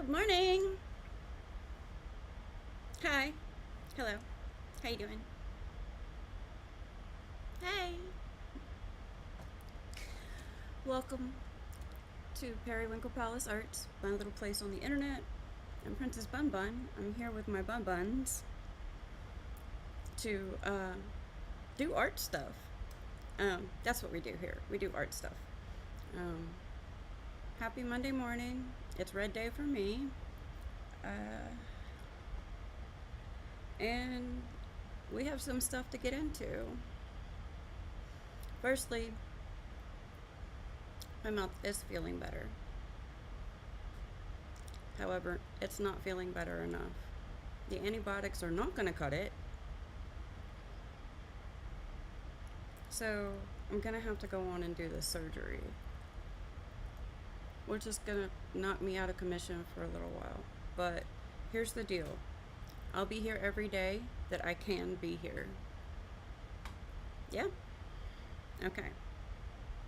Good morning. Hi. Hello. How you doing? Hey. Welcome to Periwinkle Palace Arts, my little place on the internet. I'm Princess Bun Bun. I'm here with my Bun Buns to do art stuff. That's what we do here. We do art stuff. Um, Happy Monday morning. It's red day for me. And we have some stuff to get into. Firstly, my mouth is feeling better. However, it's not feeling better enough. The antibiotics are not going to cut it. So I'm going to have to go on and do the surgery, which is going to knock me out of commission for a little while. But here's the deal. I'll be here every day that I can be here. Yeah? Okay.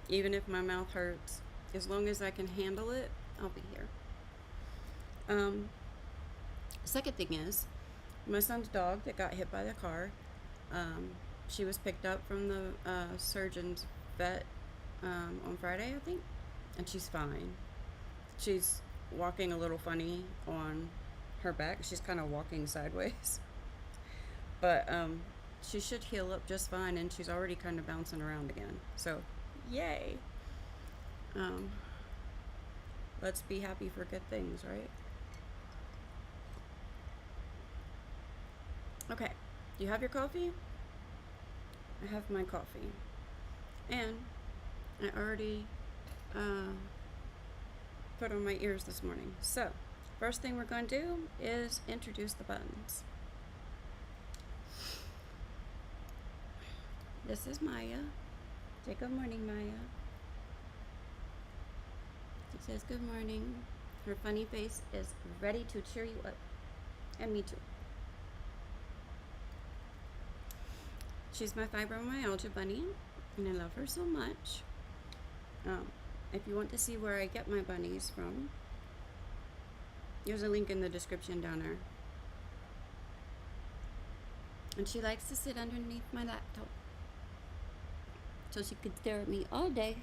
Even if my mouth hurts, as long as I can handle it, I'll be here. Second thing is, my son's dog that got hit by the car, she was picked up from the surgeon's vet on Friday, I think, and she's fine. She's walking a little funny on her back. She's kind of walking sideways. But she should heal up just fine, and she's already kind of bouncing around again. So, yay. Let's be happy for good things, right? Okay, do you have your coffee? I have my coffee. And I already put on my ears this morning. So, first thing we're going to do is introduce the buns. This is Maya. Say good morning, Maya. It says good morning. Her funny face is ready to cheer you up. And me too. She's my fibromyalgia bunny, and I love her so much. If you want to see where I get my bunnies from, there's a link in the description down there. And she likes to sit underneath my laptop, so she could stare at me all day.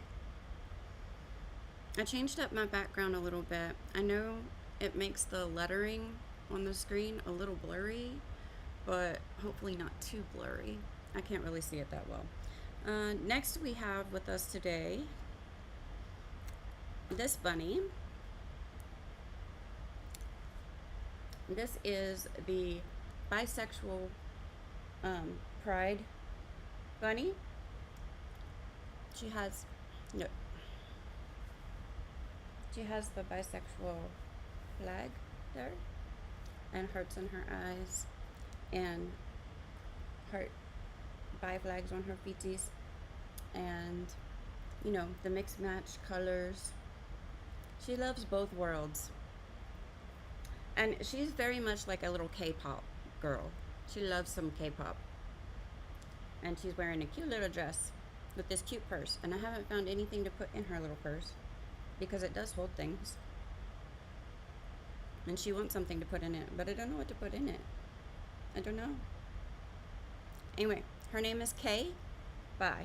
I changed up my background a little bit. I know it makes the lettering on the screen a little blurry, but hopefully not too blurry. I can't really see it that well. Next we have with us today this bunny. This is the bisexual pride bunny. She has the bisexual flag there, and hearts in her eyes, and heart bi flags on her feeties, and you know, the mixed match colors. She loves both worlds, and she's very much like a little K-pop girl. She loves some K-pop, and she's wearing a cute little dress with this cute purse, and I haven't found anything to put in her little purse because it does hold things, and she wants something to put in it, but I don't know what to put in it. I don't know. Anyway, her name is Kay. Bye.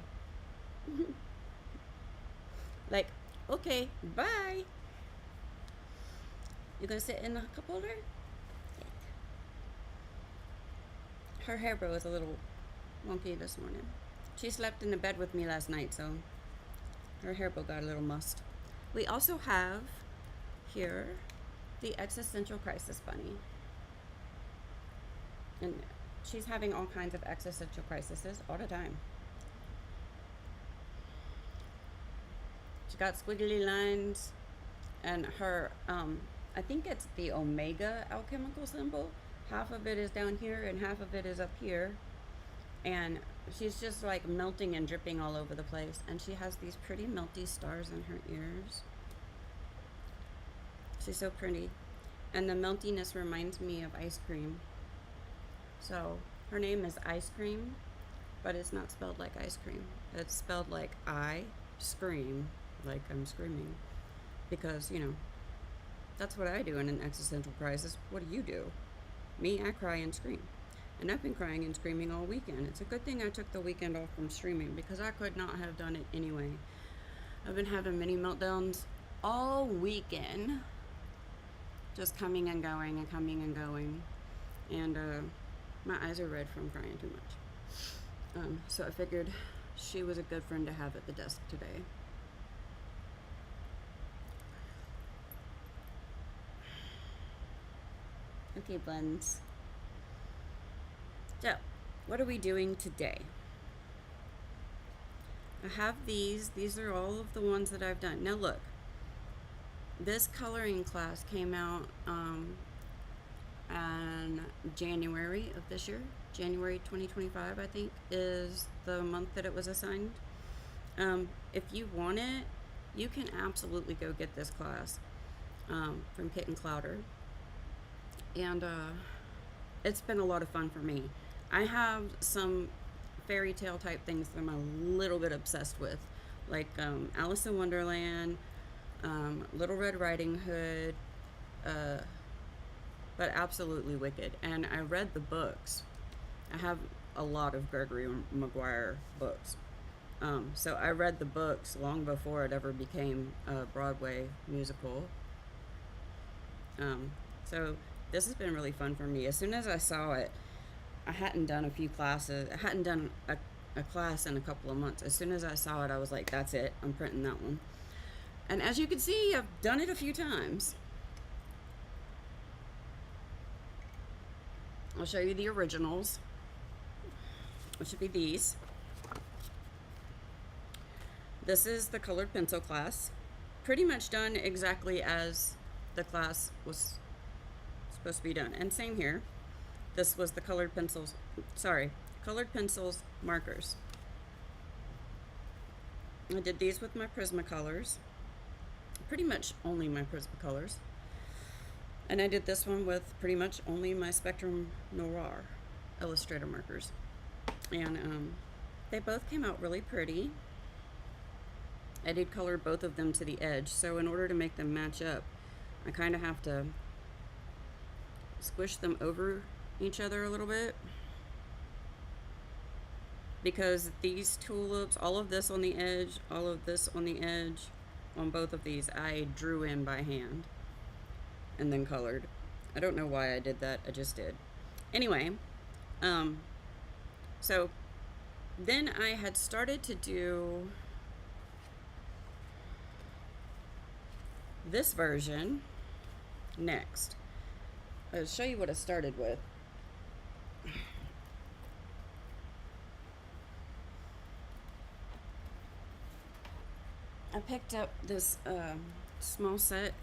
Like, okay, bye. You gonna sit in the cup holder? Her hair bow is a little wonky this morning. She slept in the bed with me last night, so her hair bow got a little mussed. We also have here the existential crisis bunny. And she's having all kinds of existential crises all the time. She got squiggly lines, and her, I think it's the omega alchemical symbol. Half of it is down here and half of it is up here. And she's just like melting and dripping all over the place. And she has these pretty melty stars in her ears. She's so pretty. And the meltiness reminds me of ice cream. So her name is Iscream, but it's not spelled like ice cream. It's spelled like I scream, like I'm screaming. Because, you know, That's what I do in an existential crisis. What do you do? Me, I cry and scream. And I've been crying and screaming all weekend. It's a good thing I took the weekend off from streaming because I could not have done it anyway. I've been having mini meltdowns all weekend, just coming and going and coming and going. And my eyes are red from crying too much. So I figured she was a good friend to have at the desk today. Okay, buns. So, what are we doing today? I have these. These are all of the ones that I've done. Now look, this coloring class came out in January of this year. January 2025, I think, is the month that it was assigned. If you want it, you can absolutely go get this class from Kit and Clouder. And it's been a lot of fun for me. I have some fairy tale type things that I'm a little bit obsessed with, like Alice in Wonderland, Little Red Riding Hood, but absolutely wicked. And I read the books. I have a lot of Gregory Maguire books. So I read the books long before it ever became a Broadway musical. So this has been really fun for me. As soon as I saw it, I hadn't done a few classes. I hadn't done a class in a couple of months. As soon as I saw it, I was like, that's it. I'm printing that one. And as you can see, I've done it a few times. I'll show you the originals, which should be these. This is the colored pencil class. Pretty much done exactly as the class was supposed to be done. And same here. This was the colored pencils, markers. I did these with my Prismacolors. Pretty much only my Prismacolors. And I did this one with pretty much only my Spectrum Noir Illustrator markers. And they both came out really pretty. I did color both of them to the edge, so in order to make them match up, I kind of have to squish them over each other a little bit, because these tulips, all of this on the edge, all of this on the edge, on both of these, I drew in by hand and then colored. I don't know why I did that, I just did. Anyway, so then I had started to do this version next. I'll show you what I started with. I picked up this small set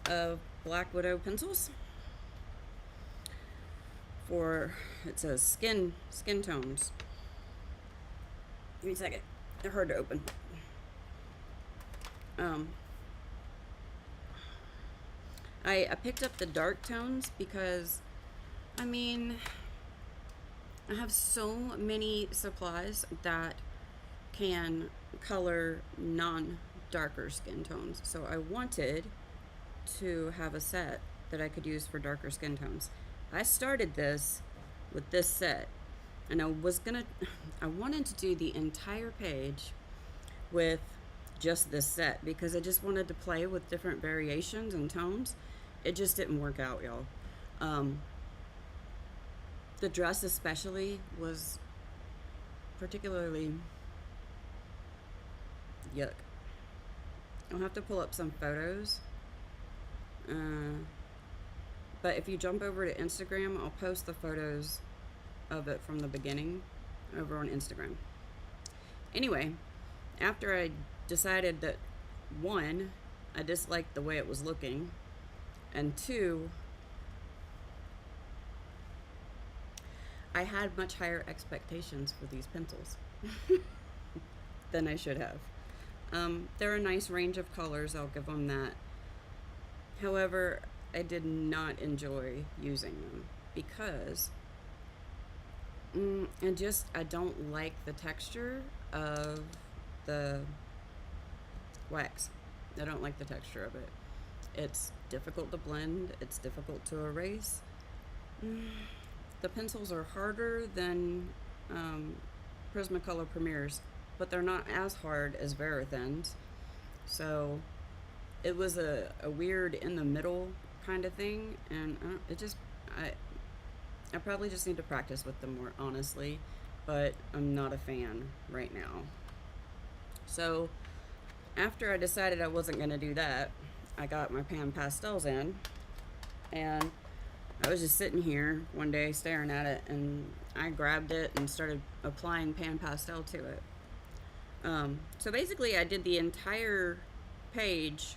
of Black Widow pencils for, it says skin tones. Give me a second, they're hard to open. I picked up the dark tones because, I mean, I have so many supplies that can color non-darker skin tones. So I wanted to have a set that I could use for darker skin tones. I started this with this set, and I wanted to do the entire page with just this set because I just wanted to play with different variations and tones. It just didn't work out, y'all. The dress especially was particularly yuck. I'll have to pull up some photos. But if you jump over to Instagram, I'll post the photos of it from the beginning over on Instagram. Anyway, after I decided that, one, I disliked the way it was looking, and two, I had much higher expectations for these pencils than I should have. They're a nice range of colors, I'll give them that. However, I did not enjoy using them because I don't like the texture of the wax. I don't like the texture of it. It's difficult to blend, it's difficult to erase. The pencils are harder than Prismacolor Premiers, but they're not as hard as Verithens. So it was a weird in the middle kind of thing, and I I probably just need to practice with them more, honestly, but I'm not a fan right now. So after I decided I wasn't going to do that, I got my pan pastels in, and I was just sitting here one day staring at it, and I grabbed it and started applying pan pastel to it. So basically, I did the entire page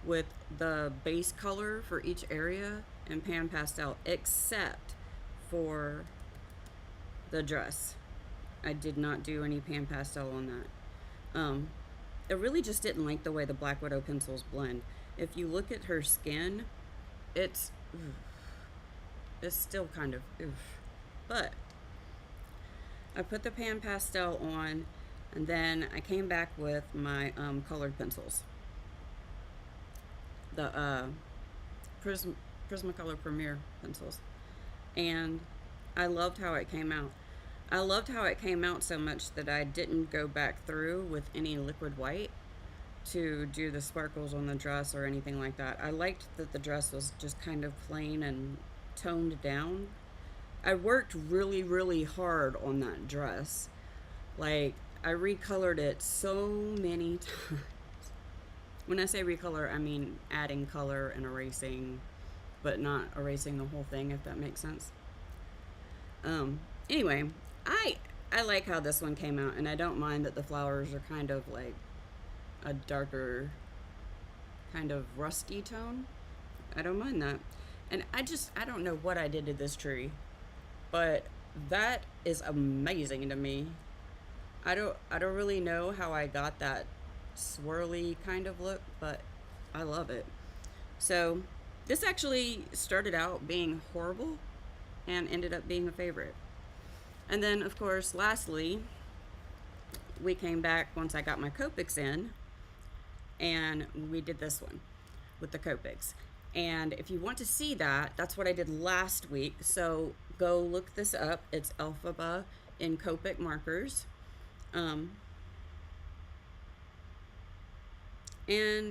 with the base color for each area in pan pastel, except for the dress. I did not do any pan pastel on that. I really just didn't like the way the Black Widow pencils blend. If you look at her skin, it's still kind of oof. But I put the pan pastel on, and then I came back with my colored pencils, the Prismacolor Premier pencils, and I loved how it came out. I loved how it came out so much that I didn't go back through with any liquid white to do the sparkles on the dress or anything like that. I liked that the dress was just kind of plain and toned down. I worked really, really hard on that dress. Like, I recolored it so many times. When I say recolor, I mean adding color and erasing, but not erasing the whole thing, if that makes sense. Anyway, I like how this one came out, and I don't mind that the flowers are kind of like a darker, kind of rusty tone. I don't mind that. And I don't know what I did to this tree, but that is amazing to me. I don't really know how I got that swirly kind of look, but I love it. So this actually started out being horrible and ended up being a favorite. And then, of course, lastly, we came back once I got my Copics in, and we did this one with the Copics. And if you want to see that, that's what I did last week. So go look this up. It's Elphaba in Copic markers. And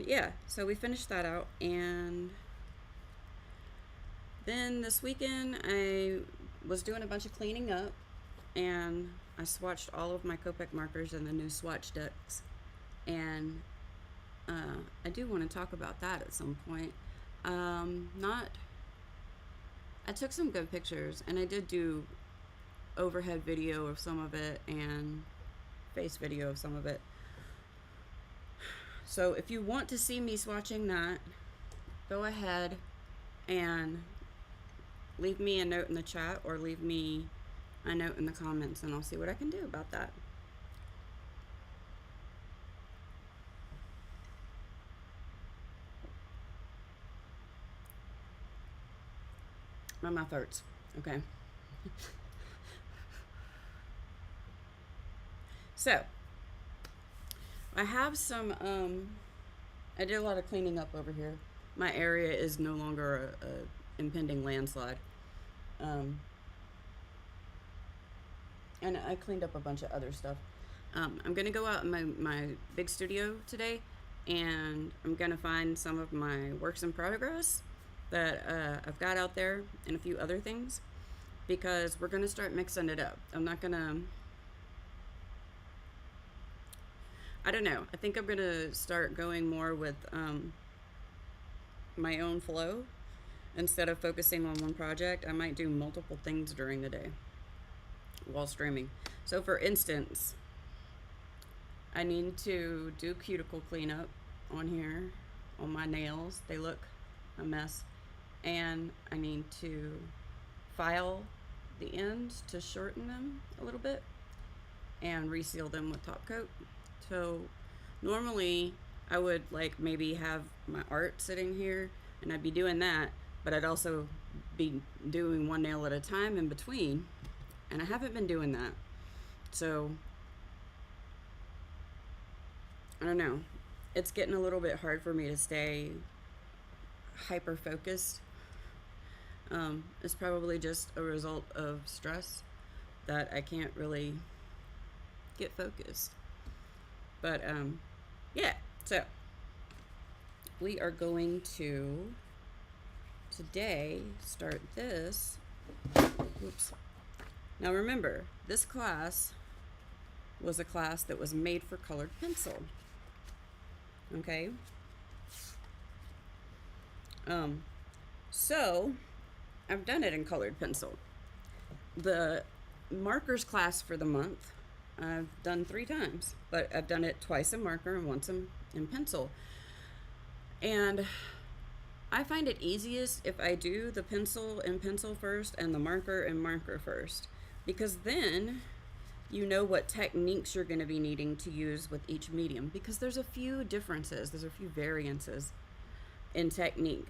yeah, so we finished that out. And then this weekend, I was doing a bunch of cleaning up, and I swatched all of my Copic markers in the new swatch decks. And I do want to talk about that at some point. I took some good pictures, and I did do overhead video of some of it and face video of some of it. So if you want to see me swatching that, go ahead and leave me a note in the chat, or leave me a note in the comments, and I'll see what I can do about that. My mouth hurts. Okay. So, I have some, I did a lot of cleaning up over here. My area is no longer a impending landslide. And I cleaned up a bunch of other stuff. I'm gonna go out in my big studio today, and I'm gonna find some of my works in progress that I've got out there, and a few other things, because we're gonna start mixing it up. I'm not gonna, I don't know. I think I'm gonna start going more with my own flow. Instead of focusing on one project, I might do multiple things during the day while streaming. So for instance, I need to do cuticle cleanup on here, on my nails. They look a mess. And I need to file the ends to shorten them a little bit and reseal them with top coat. So normally I would like maybe have my art sitting here, and I'd be doing that, but I'd also be doing one nail at a time in between, and I haven't been doing that. So I don't know, it's getting a little bit hard for me to stay hyper focused. It's probably just a result of stress that I can't really get focused. But yeah, so we are going to today start this. Oops. Now remember, this class was a class that was made for colored pencil. Okay? So I've done it in colored pencil. The markers class for the month I've done 3 times, but I've done it twice in marker and once in pencil. And I find it easiest if I do the pencil in pencil first and the marker in marker first, because then you know what techniques you're going to be needing to use with each medium, because there's a few differences, there's a few variances in technique.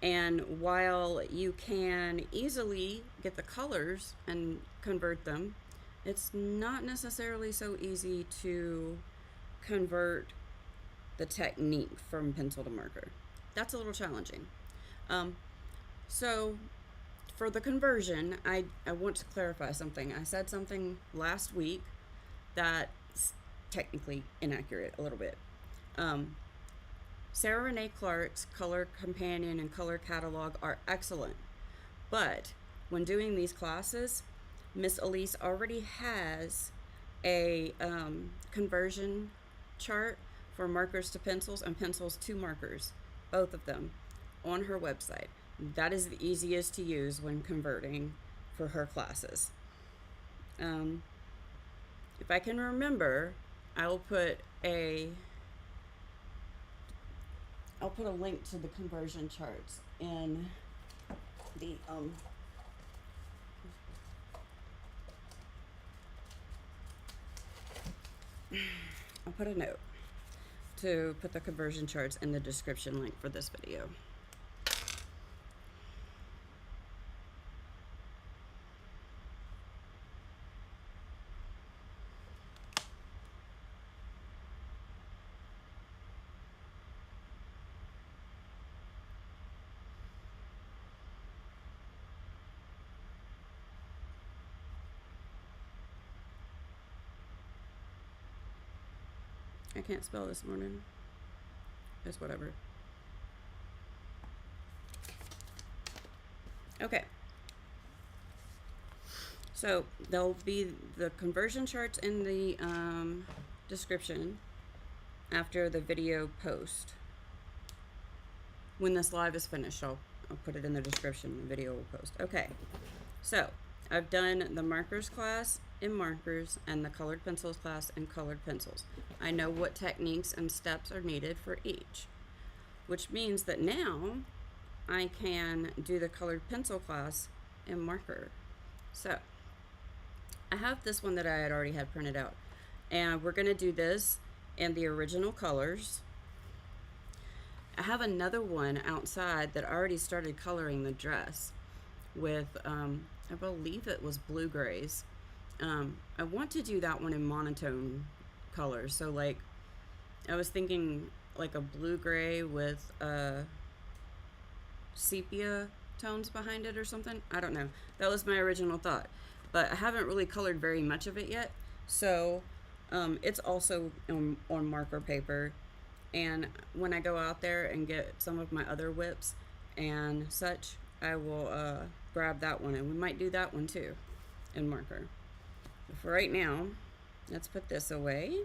And while you can easily get the colors and convert them, it's not necessarily so easy to convert the technique from pencil to marker. That's a little challenging. So for the conversion, I want to clarify something. I said something last week that's technically inaccurate a little bit. Sarah Renee Clark's Color Companion and Color Catalog are excellent, but when doing these classes, Miss Elise already has a conversion chart for markers to pencils and pencils to markers, both of them, on her website. That is the easiest to use when converting for her classes. If I can remember, I'll put a link to the conversion charts in the I'll put a note to put the conversion charts in the description link for this video. I can't spell this morning. It's whatever. Okay. So there'll be the conversion charts in the description after the video post. When this live is finished, I'll put it in the description. The video will post. Okay. So I've done the markers class in markers and the colored pencils class in colored pencils. I know what techniques and steps are needed for each, which means that now I can do the colored pencil class in marker. So I have this one that I had already had printed out, and we're going to do this in the original colors. I have another one outside that already started coloring the dress with I believe it was blue grays. I want to do that one in monotone colors. So like, I was thinking like a blue gray with sepia tones behind it or something. I don't know. That was my original thought, but I haven't really colored very much of it yet. So it's also on marker paper. And when I go out there and get some of my other whips and such, I will grab that one, and we might do that one too in marker. But for right now, let's put this away.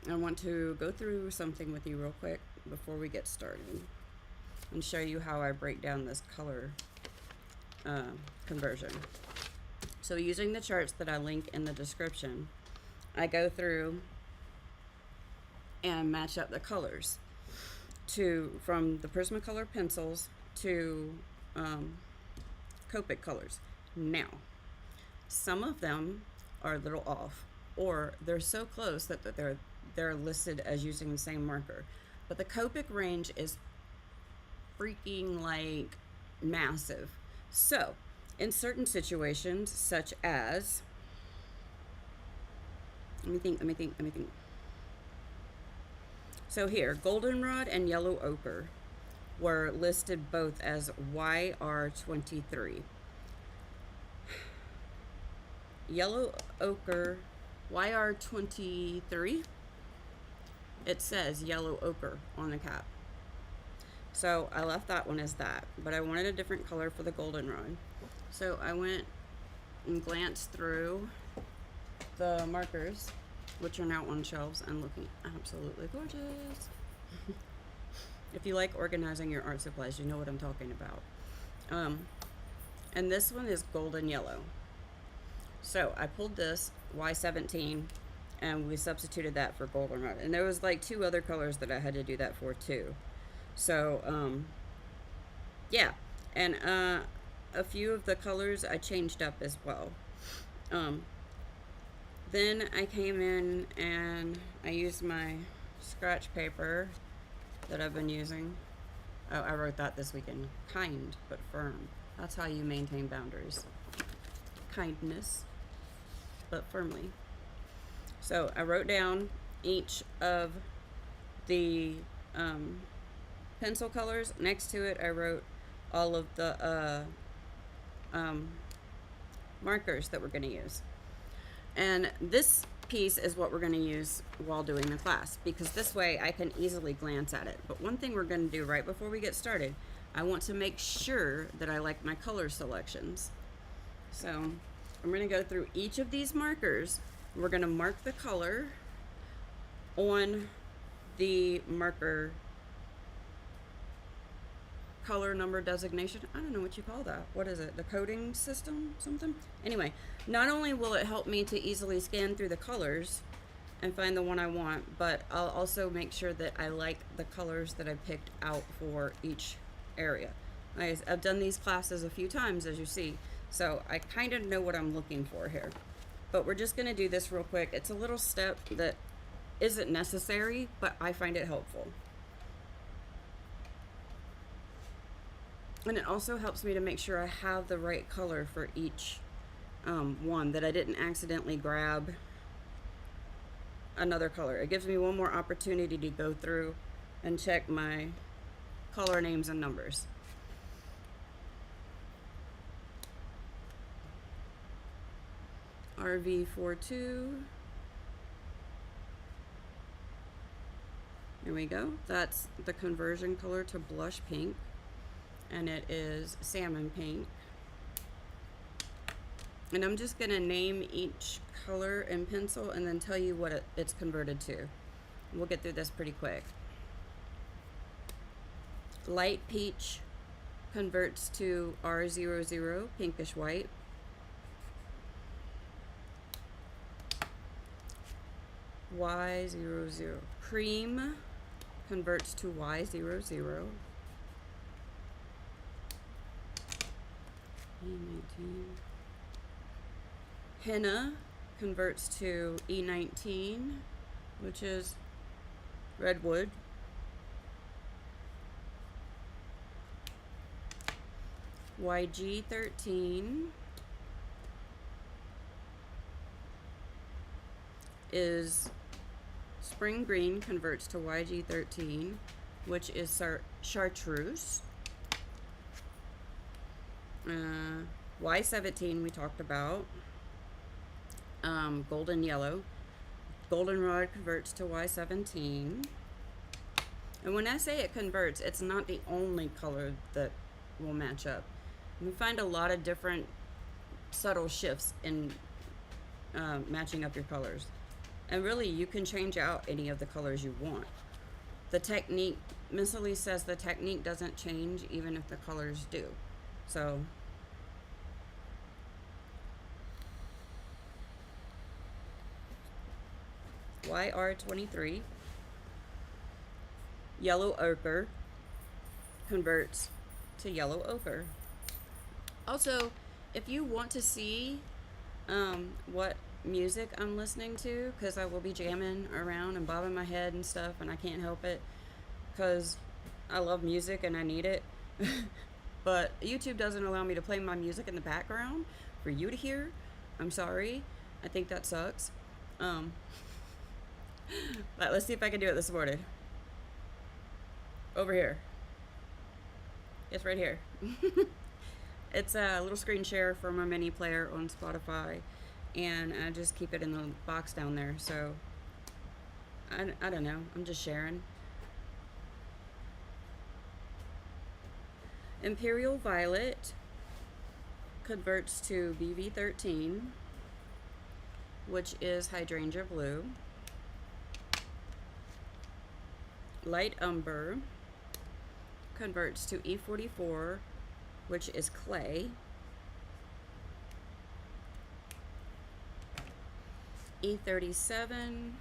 I want to go through something with you real quick before we get started and show you how I break down this color conversion. So using the charts that I link in the description, I go through and match up the colors from the Prismacolor pencils to Copic colors. Now, some of them are a little off, or they're so close that they're listed as using the same marker. But the Copic range is freaking like massive. So, in certain situations, such as, let me think. So here, goldenrod and yellow ochre were listed both as YR23. Yellow ochre YR23, it says yellow ochre on the cap. So I left that one as that, but I wanted a different color for the goldenrod. So I went and glanced through the markers, which are now on shelves and looking absolutely gorgeous. If you like organizing your art supplies, you know what I'm talking about. And this one is golden yellow. So I pulled this Y17 and we substituted that for goldenrod. And there was like 2 other colors that I had to do that for too. So, yeah. And a few of the colors I changed up as well. Then I came in and I used my scratch paper that I've been using. Oh, I wrote that this weekend. Kind but firm. That's how you maintain boundaries. Kindness, but firmly. So I wrote down each of the pencil colors. Next to it, I wrote all of the markers that we're going to use. And this piece is what we're going to use while doing the class, because this way I can easily glance at it. But one thing we're going to do right before we get started, I want to make sure that I like my color selections. So I'm going to go through each of these markers. We're going to mark the color on the marker color number designation. I don't know what you call that. What is it? The coding system? Something? Anyway, not only will it help me to easily scan through the colors and find the one I want, but I'll also make sure that I like the colors that I picked out for each area. I've done these classes a few times, as you see, so I kind of know what I'm looking for here. But we're just going to do this real quick. It's a little step that isn't necessary, but I find it helpful. And it also helps me to make sure I have the right color for each one, that I didn't accidentally grab another color. It gives me one more opportunity to go through and check my color names and numbers. RV42. Here we go. That's the conversion color to blush pink. And it is salmon pink. And I'm just gonna name each color in pencil and then tell you what it's converted to. We'll get through this pretty quick. Light peach converts to R00, pinkish white. Y00. Cream converts to Y00. E19. Henna converts to E19, which is redwood. YG13 is spring green, converts to YG13, which is chartreuse. Y17 we talked about. Golden yellow. Goldenrod converts to Y17. And when I say it converts, it's not the only color that will match up. We find a lot of different subtle shifts in matching up your colors. And really, you can change out any of the colors you want. The technique, Miss Elise says the technique doesn't change even if the colors do. So, YR23, yellow ochre converts to yellow ochre. Also, if you want to see what music I'm listening to, because I will be jamming around and bobbing my head and stuff, and I can't help it because I love music and I need it. But YouTube doesn't allow me to play my music in the background for you to hear. I'm sorry. I think that sucks. But let's see if I can do it this morning. Over here. It's right here. It's a little screen share from a mini player on Spotify, and I just keep it in the box down there. So I don't know. I'm just sharing. Imperial Violet converts to BV13, which is Hydrangea Blue. Light Umber converts to E44, which is Clay. E37,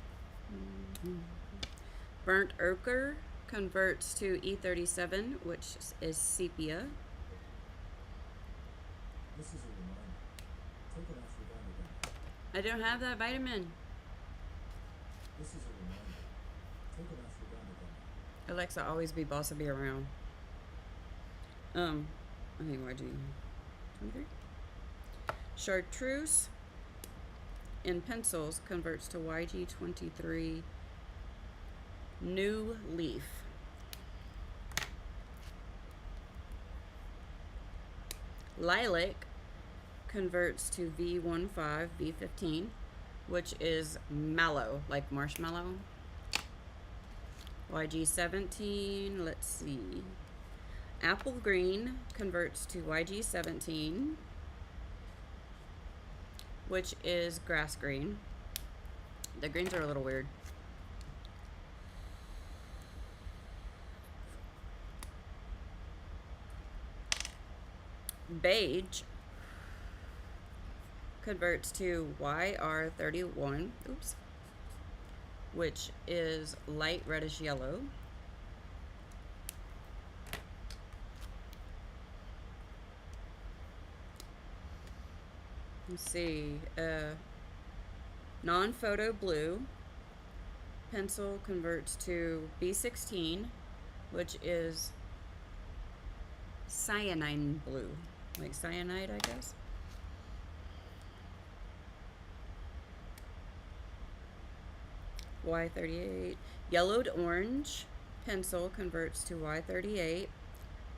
Burnt Ochre converts to E37, which is Sepia. This is a reminder. Take an ashwagandha. I don't have that vitamin. This is a reminder. Take an ashwagandha. Alexa, always be boss to be around. I think YG 23. Chartreuse in pencils converts to YG 23. New Leaf. Lilac converts to V15, V15, which is mallow, like marshmallow. YG 17, let's see. Apple Green converts to YG 17, which is grass green. The greens are a little weird. Beige converts to YR31, oops, which is light reddish yellow. Let's see, non-photo blue pencil converts to B16, which is cyanine blue, like cyanide, I guess. Y38. Yellowed orange pencil converts to Y38,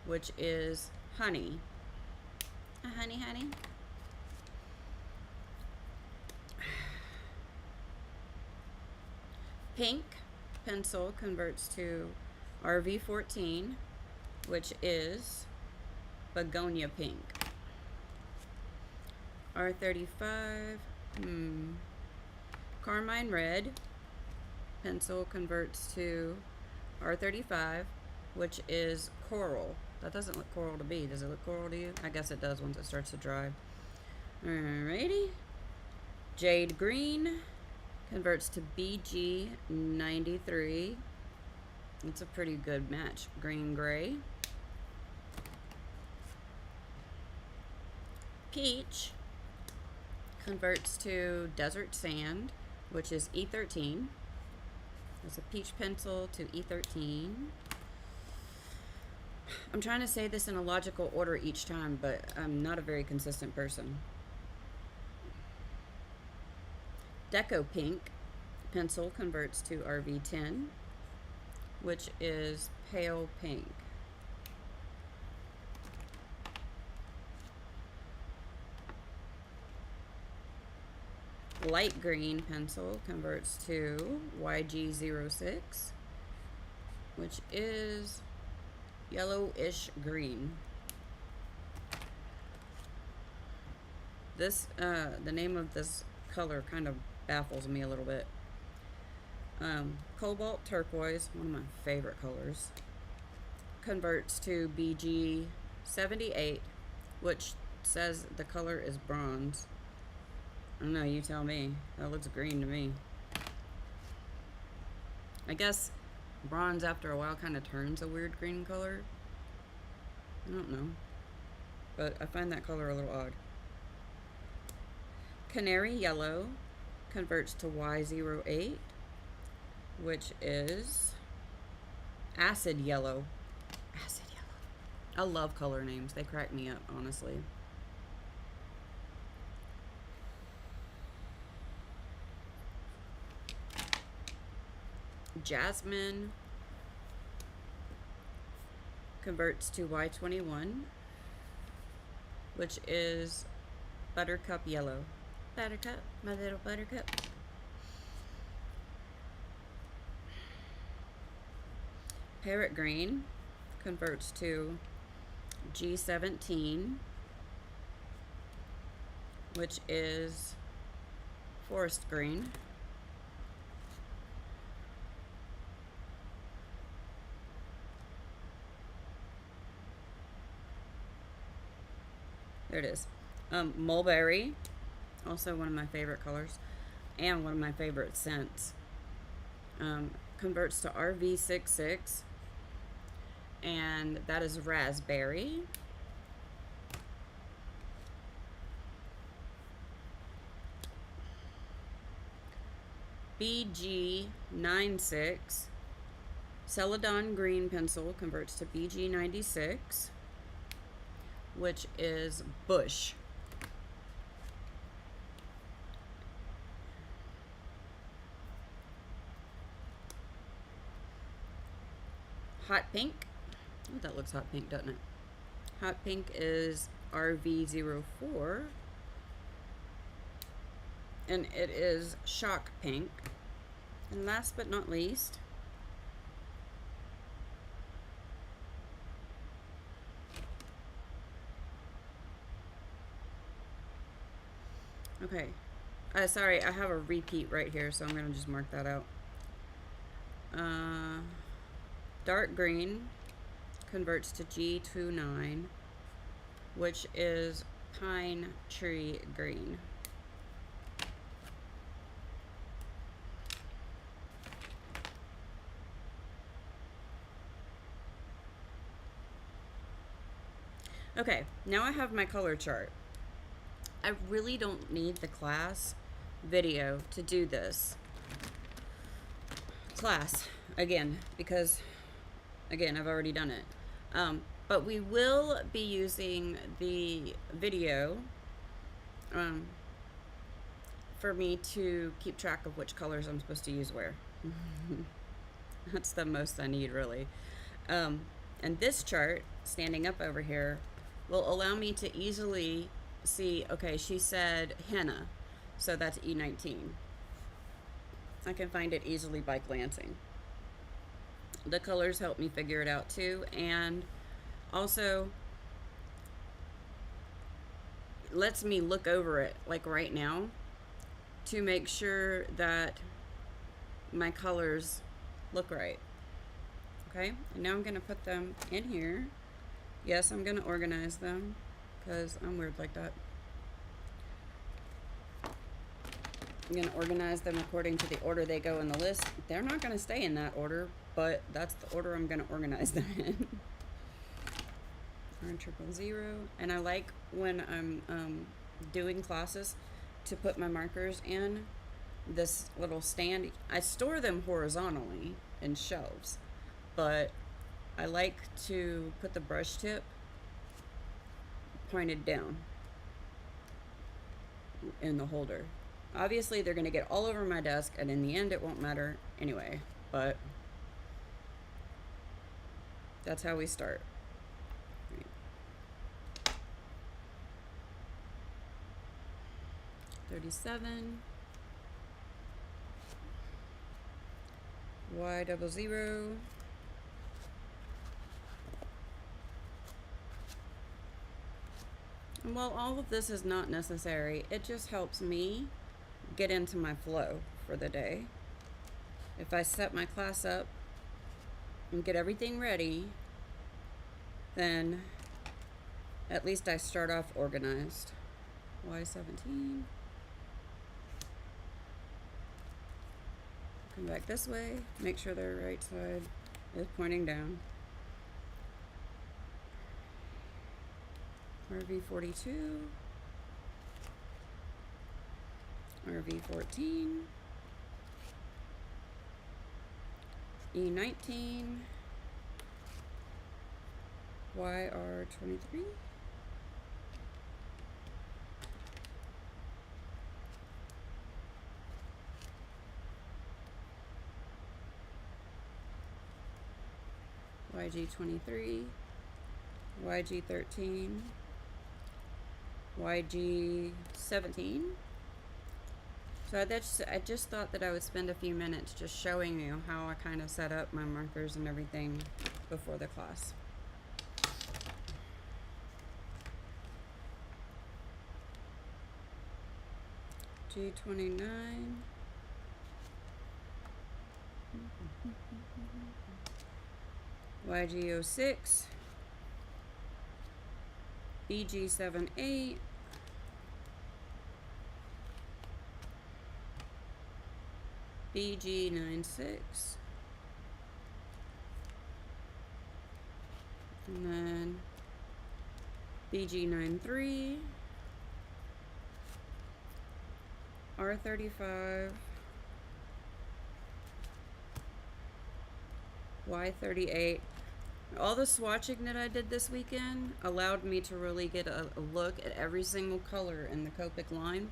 which is honey. Honey, honey. Pink pencil converts to RV14, which is begonia pink. R35, carmine red pencil converts to R35, which is coral. That doesn't look coral to me. Does it look coral to you? I guess it does once it starts to dry. Alrighty. Jade green converts to BG93. It's a pretty good match. Green gray. Peach converts to desert sand, which is E13. It's a peach pencil to E13. I'm trying to say this in a logical order each time, but I'm not a very consistent person. Deco pink pencil converts to RV10, which is pale pink. Light green pencil converts to YG06, which is yellowish green. This, the name of this color kind of baffles me a little bit. Cobalt turquoise, one of my favorite colors, converts to BG78, which says the color is bronze. I don't know, you tell me. That looks green to me. I guess bronze after a while kind of turns a weird green color. I don't know. But I find that color a little odd. Canary yellow converts to Y08, which is acid yellow. Acid yellow. I love color names. They crack me up, honestly. Jasmine converts to Y21, which is Buttercup Yellow. Buttercup, my little buttercup. Parrot Green converts to G17, which is Forest Green. There it is. Mulberry, also one of my favorite colors, and one of my favorite scents. Converts to RV66, and that is Raspberry. BG96, Celadon Green Pencil converts to BG96, which is Bush. Hot Pink. Oh, that looks hot pink, doesn't it? Hot Pink is RV04. And it is Shock Pink. And last but not least, okay. Sorry, I have a repeat right here, so I'm going to just mark that out. Dark Green converts to G29, which is Pine Tree Green. Okay, now I have my color chart. I really don't need the class video to do this class again, because again, I've already done it. But we will be using the video for me to keep track of which colors I'm supposed to use where. That's the most I need, really. And this chart, standing up over here, will allow me to easily see, okay, she said henna, so that's E19. I can find it easily by glancing. The colors help me figure it out too, and also lets me look over it, like right now, to make sure that my colors look right. Okay, and now I'm going to put them in here. Yes, I'm going to organize them, because I'm weird like that. I'm going to organize them according to the order they go in the list. They're not going to stay in that order, but that's the order I'm going to organize them in. R000. And I like when I'm doing classes to put my markers in this little stand. I store them horizontally in shelves, but I like to put the brush tip pointed down in the holder. Obviously, they're going to get all over my desk, and in the end, it won't matter anyway, but that's how we start. 37, Y00, and while all of this is not necessary, it just helps me get into my flow for the day. If I set my class up and get everything ready, then at least I start off organized. Y17. Come back this way, make sure their right side is pointing down. RV42, RV14, E19, YR23, YG23, YG13, YG17. So I just thought that I would spend a few minutes just showing you how I kind of set up my markers and everything before the class. G29. YG06. BG78. BG96. And then BG93. R35. Y38. All the swatching that I did this weekend allowed me to really get a look at every single color in the Copic line.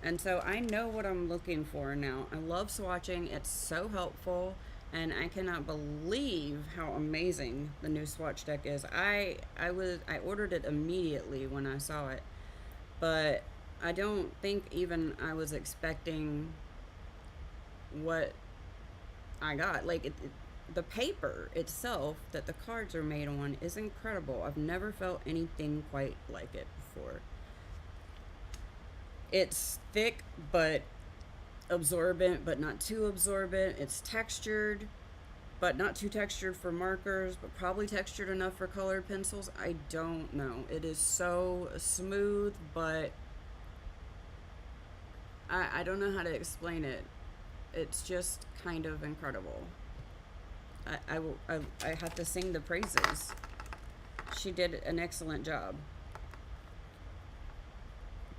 And so I know what I'm looking for now. I love swatching. It's so helpful. And I cannot believe how amazing the new swatch deck is. I ordered it immediately when I saw it. But I don't think even I was expecting what I got. Like, the paper itself that the cards are made on is incredible. I've never felt anything quite like it before. It's thick but absorbent, but not too absorbent. It's textured, but not too textured for markers, but probably textured enough for colored pencils. I don't know. It is so smooth, but I don't know how to explain it. It's just kind of incredible. I have to sing the praises. She did an excellent job.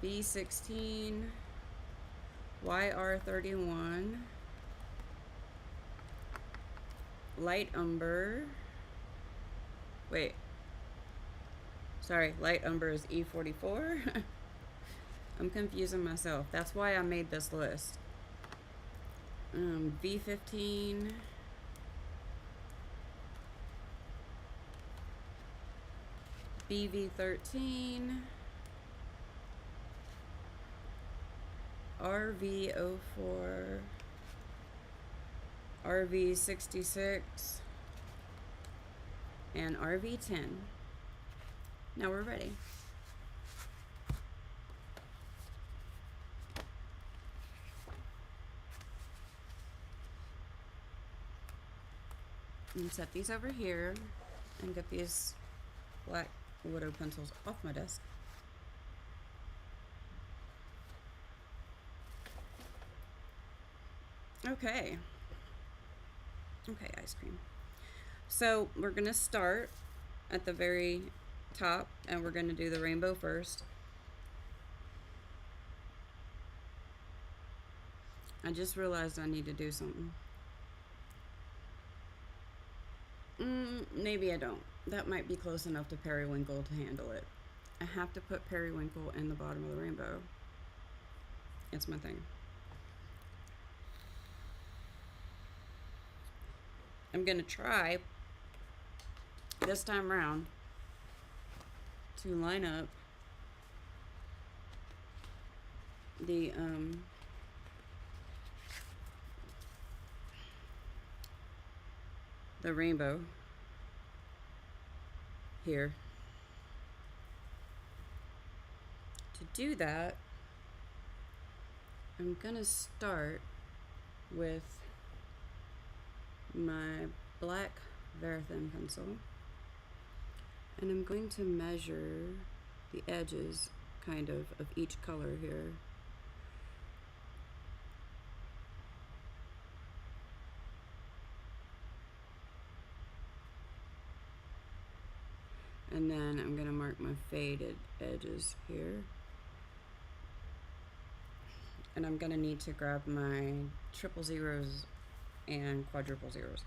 B16, YR31, light umber. Wait. Sorry, light umber is E44. I'm confusing myself. That's why I made this list. B15. BV13, RV04, RV66, and RV10. Now we're ready. And set these over here and get these black Widow pencils off my desk. Okay, ice cream. So we're gonna start at the very top and we're gonna do the rainbow first. I just realized I need to do something. Maybe I don't. That might be close enough to Periwinkle to handle it. I have to put Periwinkle in the bottom of the rainbow. It's my thing. I'm gonna try this time around to line up the rainbow here. To do that, I'm gonna start with my black Verithin pencil and I'm going to measure the edges kind of each color here. And then I'm gonna mark my faded edges here. And I'm gonna need to grab my triple zeros and quadruple zeros.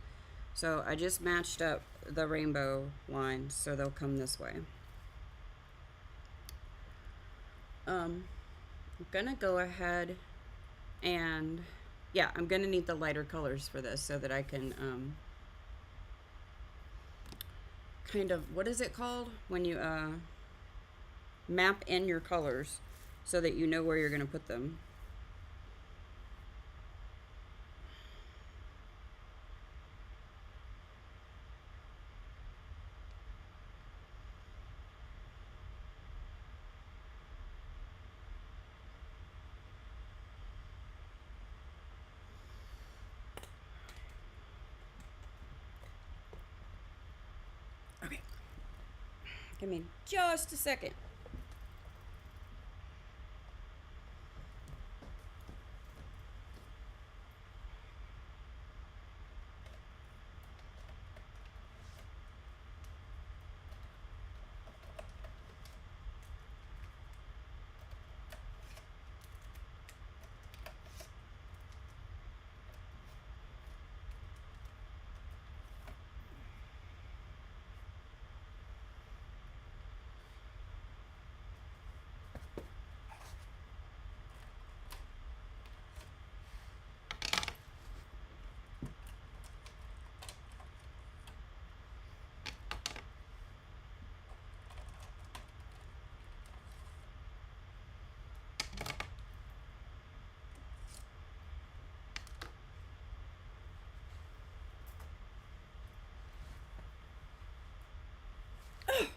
So I just matched up the rainbow lines so they'll come this way. I'm gonna go ahead and, yeah, I'm gonna need the lighter colors for this so that I can kind of, what is it called? When you map in your colors so that you know where you're going to put them. Okay. Give me just a second.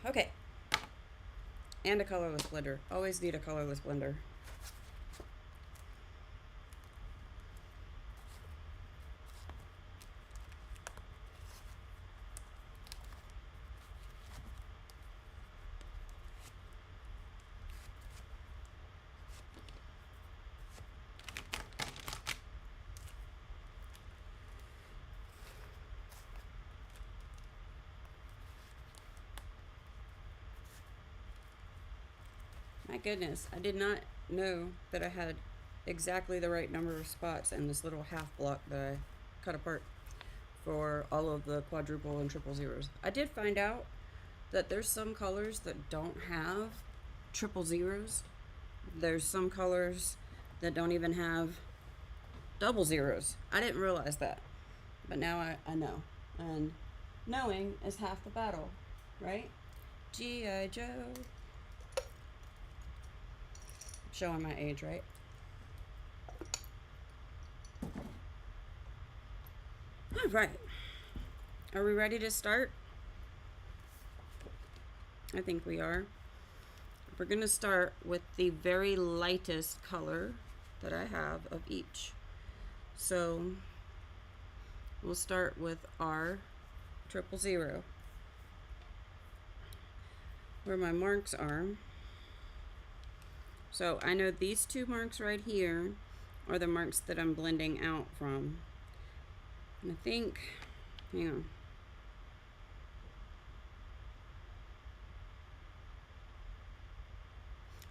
Okay. And a colorless blender. Always need a colorless blender. My goodness, I did not know that I had exactly the right number of spots in this little half block that I cut apart for all of the quadruple and triple zeros. I did find out that there's some colors that don't have triple zeros. There's some colors that don't even have double zeros. I didn't realize that, but now I know. And knowing is half the battle, right? G.I. Joe. Showing my age, right? All right. Are we ready to start? I think we are. We're going to start with the very lightest color that I have of each. So we'll start with our 000, where my marks are. So I know these two marks right here are the marks that I'm blending out from. And I think, hang on.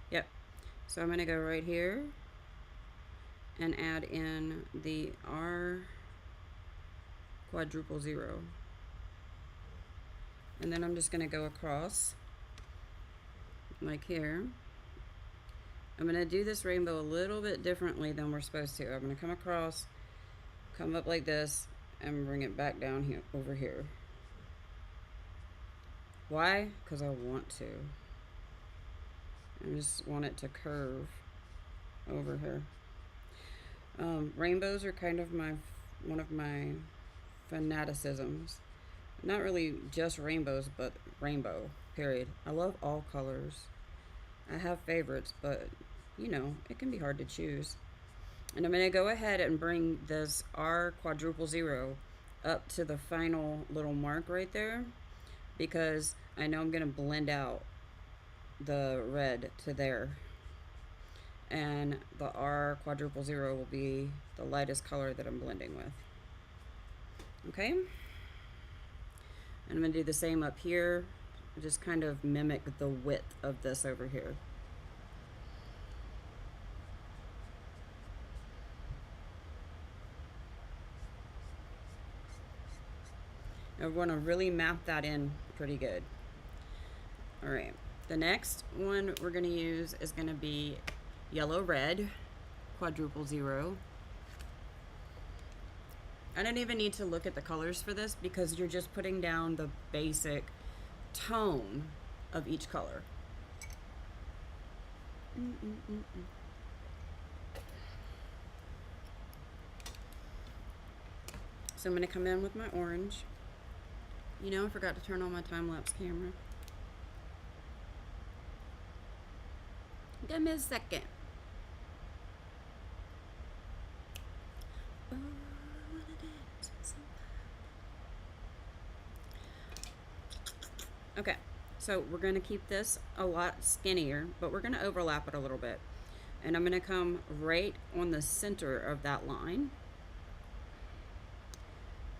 Yep. So I'm going to go right here and add in the R quadruple zero. And then I'm just going to go across like here. I'm going to do this rainbow a little bit differently than we're supposed to. I'm going to come across, come up like this, and bring it back down here, over here. Why? Because I want to. I just want it to curve over here. Rainbows are kind of one of my fanaticisms. Not really just rainbows, but rainbow, period. I love all colors. I have favorites, but you know, it can be hard to choose. And I'm going to go ahead and bring this R quadruple zero up to the final little mark right there, because I know I'm going to blend out the red to there. And the R quadruple zero will be the lightest color that I'm blending with. Okay? And I'm going to do the same up here. Just kind of mimic the width of this over here. I want to really map that in pretty good. All right. The next one we're going to use is going to be yellow red quadruple zero. I don't even need to look at the colors for this because you're just putting down the basic tone of each color. So I'm going to come in with my orange. You know, I forgot to turn on my time-lapse camera. Give me a second. Okay, so we're going to keep this a lot skinnier, but we're going to overlap it a little bit. And I'm going to come right on the center of that line.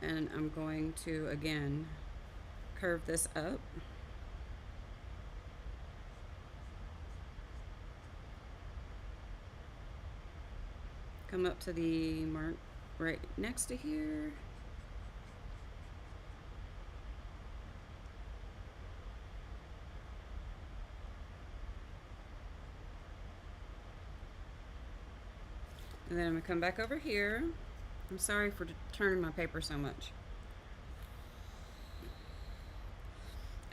And I'm going to, again, curve this up. Come up to the mark right next to here. And then I'm gonna come back over here. I'm sorry for turning my paper so much.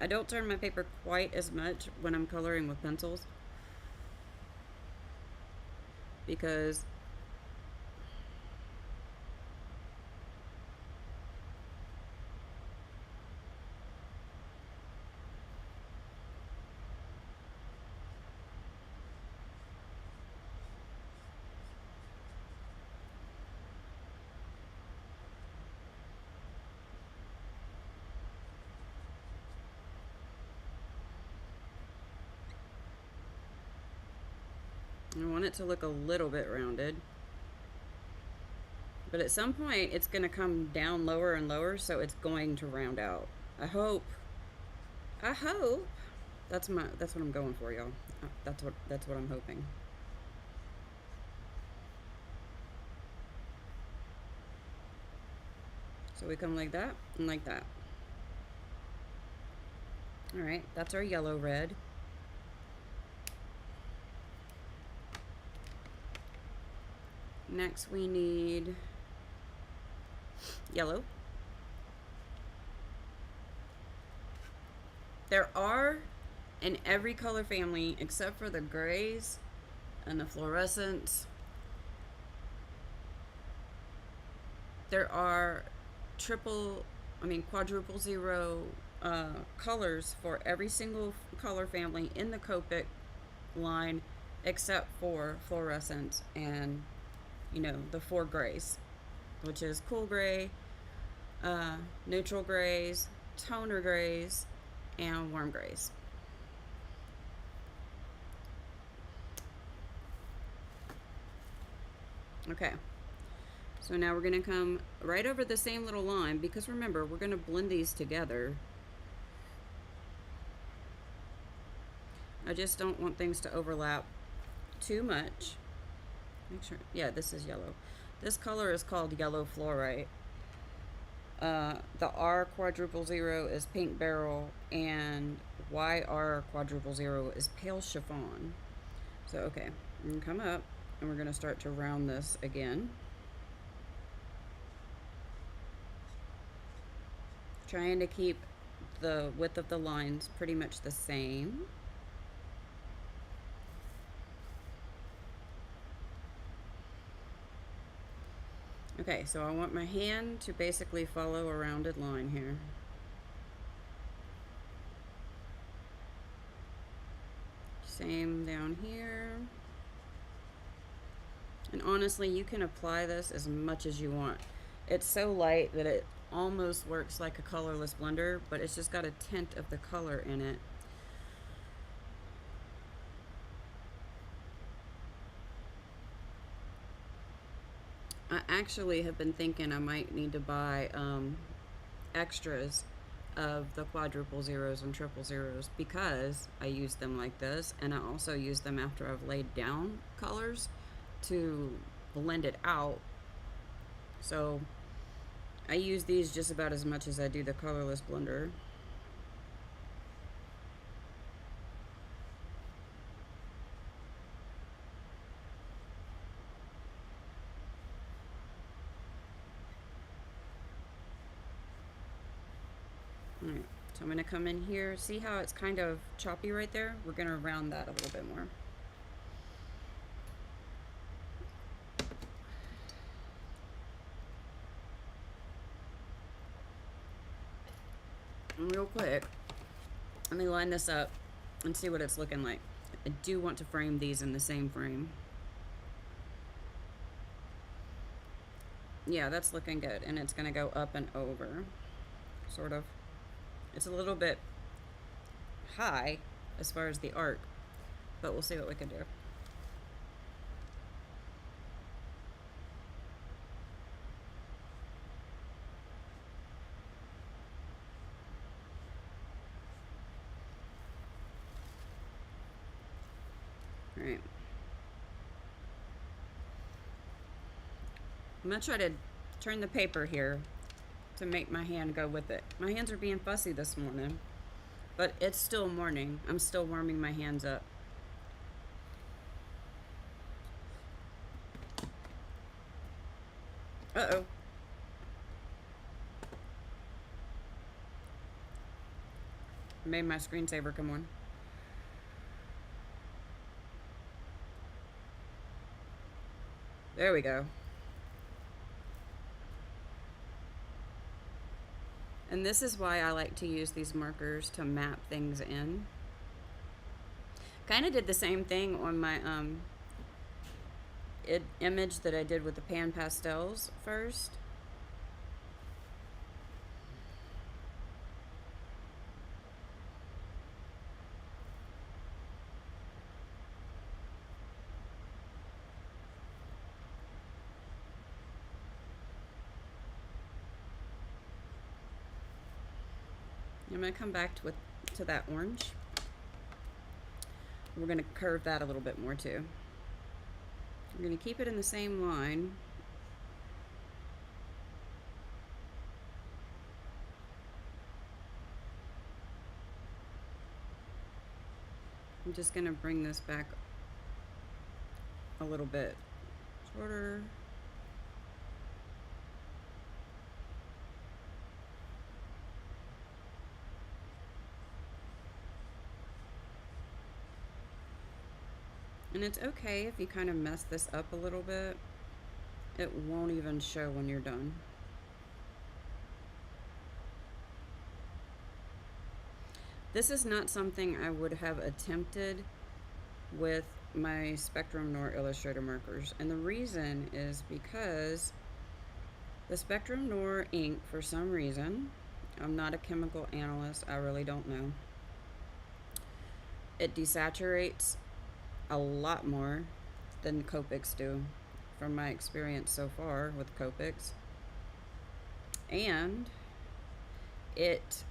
I don't turn my paper quite as much when I'm coloring with pencils, because I want it to look a little bit rounded. But at some point, it's going to come down lower and lower, so it's going to round out. I hope. That's what I'm going for, y'all. That's what I'm hoping. So we come like that and like that. All right, that's our yellow red. Next we need yellow. There are, in every color family, except for the grays and the fluorescents, there are quadruple zero colors for every single color family in the Copic line, except for fluorescent and, you know, the 4 grays, which is cool gray, neutral grays, toner grays, and warm grays. Okay, so now we're going to come right over the same little line, because remember, we're going to blend these together. I just don't want things to overlap too much. Make sure, yeah, this is yellow. This color is called yellow fluorite. The R quadruple zero is pink beryl, and YR quadruple zero is pale chiffon. So, okay, we're gonna come up and we're gonna start to round this again. Trying to keep the width of the lines pretty much the same. Okay, so I want my hand to basically follow a rounded line here. Same down here. And honestly, you can apply this as much as you want. It's so light that it almost works like a colorless blender, but it's just got a tint of the color in it. I actually have been thinking I might need to buy extras of the quadruple zeros and triple zeros, because I use them like this, and I also use them after I've laid down colors to blend it out. So I use these just about as much as I do the colorless blender. Alright, So I'm going to come in here. See how it's kind of choppy right there? We're going to round that a little bit more. And real quick, let me line this up and see what it's looking like. I do want to frame these in the same frame. Yeah, that's looking good. And it's going to go up and over, sort of. It's a little bit high as far as the arc, but we'll see what we can do. All right. I'm going to try to turn the paper here to make my hand go with it. My hands are being fussy this morning, but it's still morning. I'm still warming my hands up. Uh-oh. Made my screensaver come on. There we go. And this is why I like to use these markers to map things in. Kind of did the same thing on my image that I did with the pan pastels first. I'm going to come back to that orange. We're going to curve that a little bit more too. I'm going to keep it in the same line. I'm just going to bring this back a little bit shorter. And it's okay if you kind of mess this up a little bit. It won't even show when you're done. This is not something I would have attempted with my Spectrum Noir Illustrator markers. And the reason is because the Spectrum Noir ink, for some reason, I'm not a chemical analyst, I really don't know, it desaturates a lot more than Copics do, from my experience so far with Copics. And it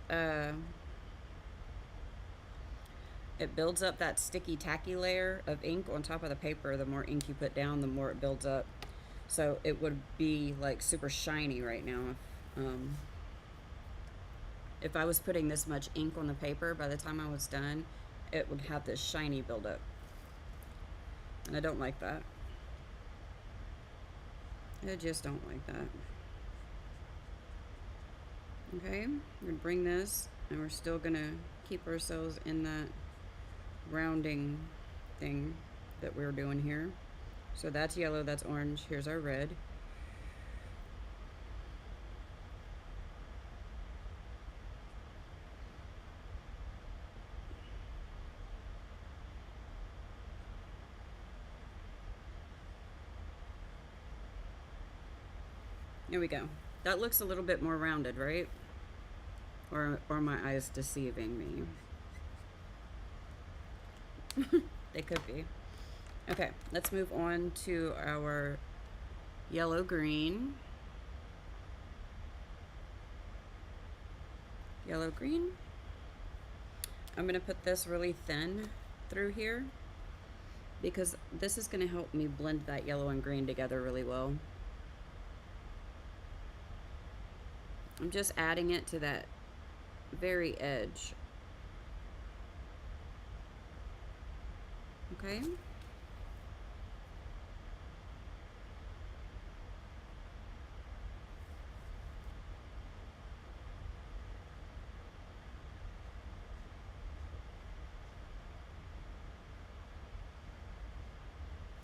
builds up that sticky tacky layer of ink on top of the paper. The more ink you put down, the more it builds up. So it would be like super shiny right now if I was putting this much ink on the paper. By the time I was done, it would have this shiny buildup. And I don't like that. I just don't like that. Okay, we're gonna bring this, and we're still gonna keep ourselves in that rounding thing that we're doing here. So that's yellow, that's orange, here's our red. There we go. That looks a little bit more rounded, right? Or are my eyes deceiving me? They could be. Okay, let's move on to our yellow green. Yellow green. I'm gonna put this really thin through here because this is gonna help me blend that yellow and green together really well. I'm just adding it to that very edge. Okay.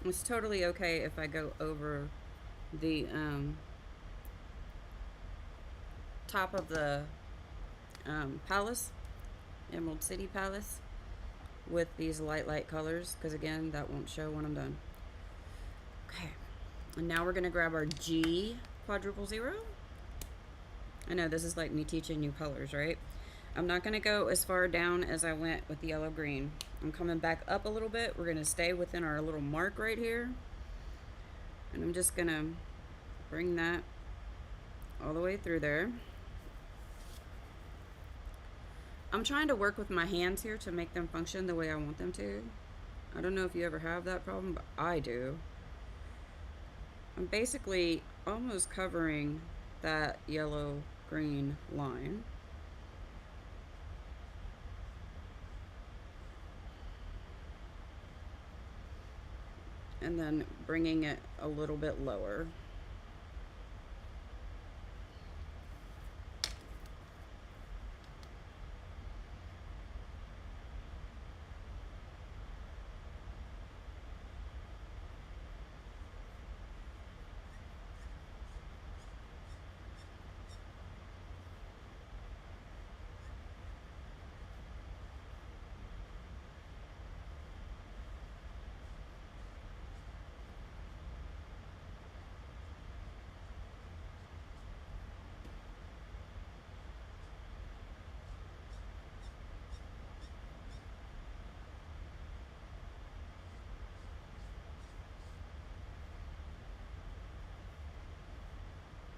It's totally okay if I go over the top of the palace, Emerald City Palace, with these light colors, because again, that won't show when I'm done. Okay, and now we're gonna grab our G quadruple zero. I know this is like me teaching you colors, right? I'm not gonna go as far down as I went with the yellow green. I'm coming back up a little bit. We're gonna stay within our little mark right here. And I'm just gonna bring that all the way through there. I'm trying to work with my hands here to make them function the way I want them to. I don't know if you ever have that problem, but I do. I'm basically almost covering that yellow-green line. And then bringing it a little bit lower.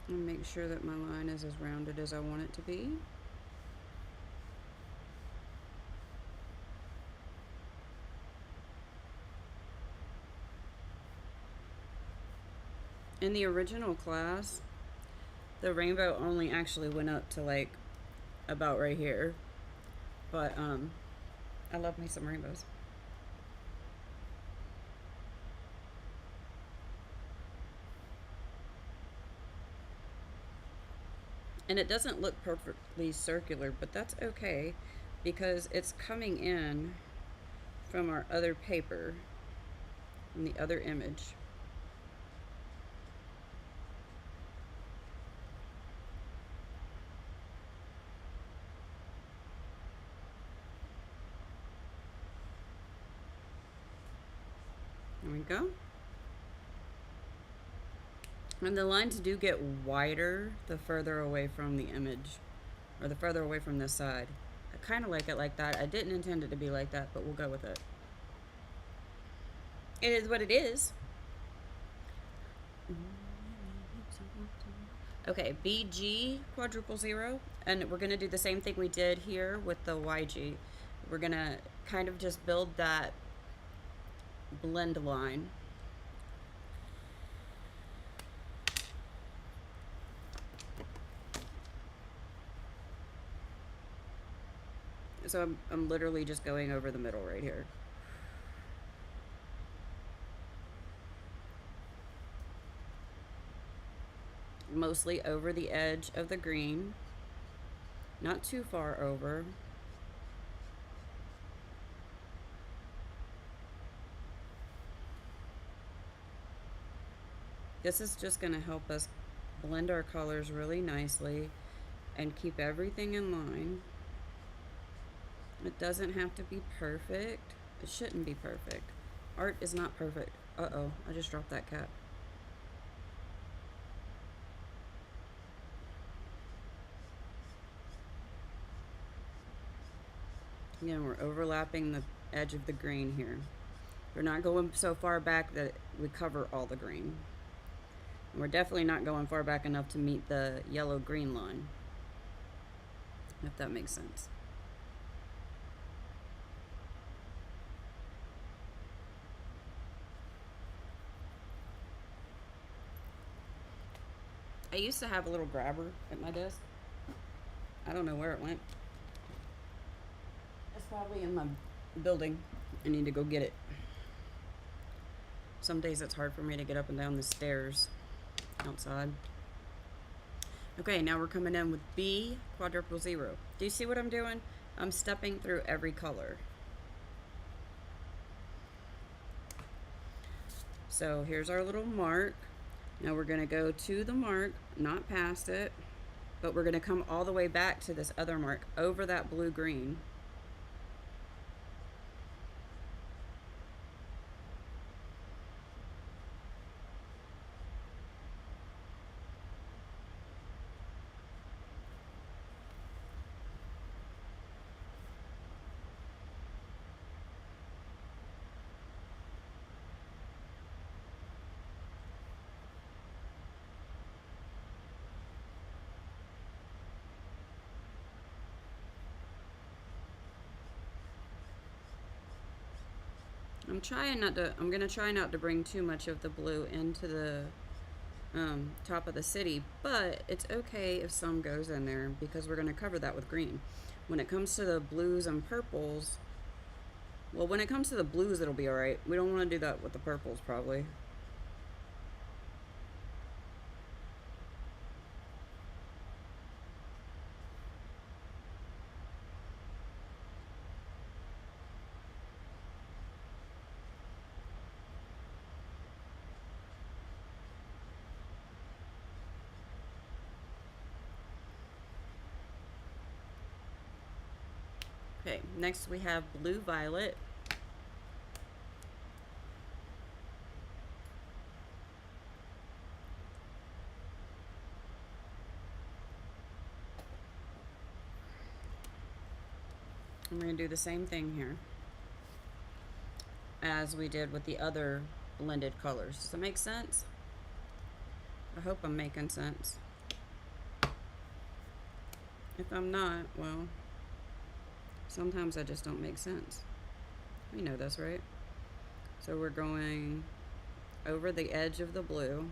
And make sure that my line is as rounded as I want it to be. In the original class, the rainbow only actually went up to like about right here. But I love me some rainbows. And it doesn't look perfectly circular, but that's okay because it's coming in from our other paper, from the other image. There we go. And the lines do get wider the further away from the image, or the further away from this side. I kind of like it like that. I didn't intend it to be like that, but we'll go with it. It is what it is. Okay, BG quadruple zero, and we're gonna do the same thing we did here with the YG. We're gonna kind of just build that blend line. So I'm literally just going over the middle right here. Mostly over the edge of the green, not too far over. This is just going to help us blend our colors really nicely and keep everything in line. It doesn't have to be perfect. It shouldn't be perfect. Art is not perfect. Uh-oh, I just dropped that cap. Again, we're overlapping the edge of the green here. We're not going so far back that we cover all the green. And we're definitely not going far back enough to meet the yellow-green line, if that makes sense. I used to have a little grabber at my desk. I don't know where it went. It's probably in my building. I need to go get it. Some days it's hard for me to get up and down the stairs outside. Okay, now we're coming in with B quadruple zero. Do you see what I'm doing? I'm stepping through every color. So here's our little mark. Now we're going to go to the mark, not past it, but we're going to come all the way back to this other mark over that blue-green. I'm gonna try not to bring too much of the blue into the top of the city, but it's okay if some goes in there because we're gonna cover that with green. When it comes to the blues and purples, well, when it comes to the blues, it'll be all right. We don't want to do that with the purples, probably. Okay, next we have blue violet. I'm going to do the same thing here as we did with the other blended colors. Does that make sense? I hope I'm making sense. If I'm not, well, sometimes I just don't make sense. We know this, right? So we're going over the edge of the blue.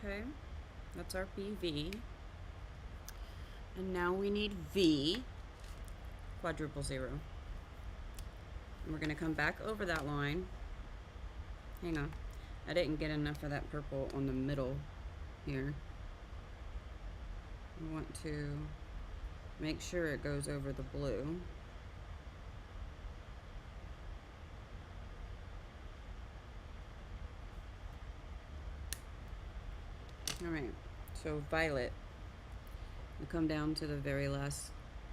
Okay, that's our BV. And now we need V, quadruple zero. And we're going to come back over that line. Hang on, I didn't get enough of that purple on the middle here. I want to make sure it goes over the blue. Alright, so violet. We come down to the very last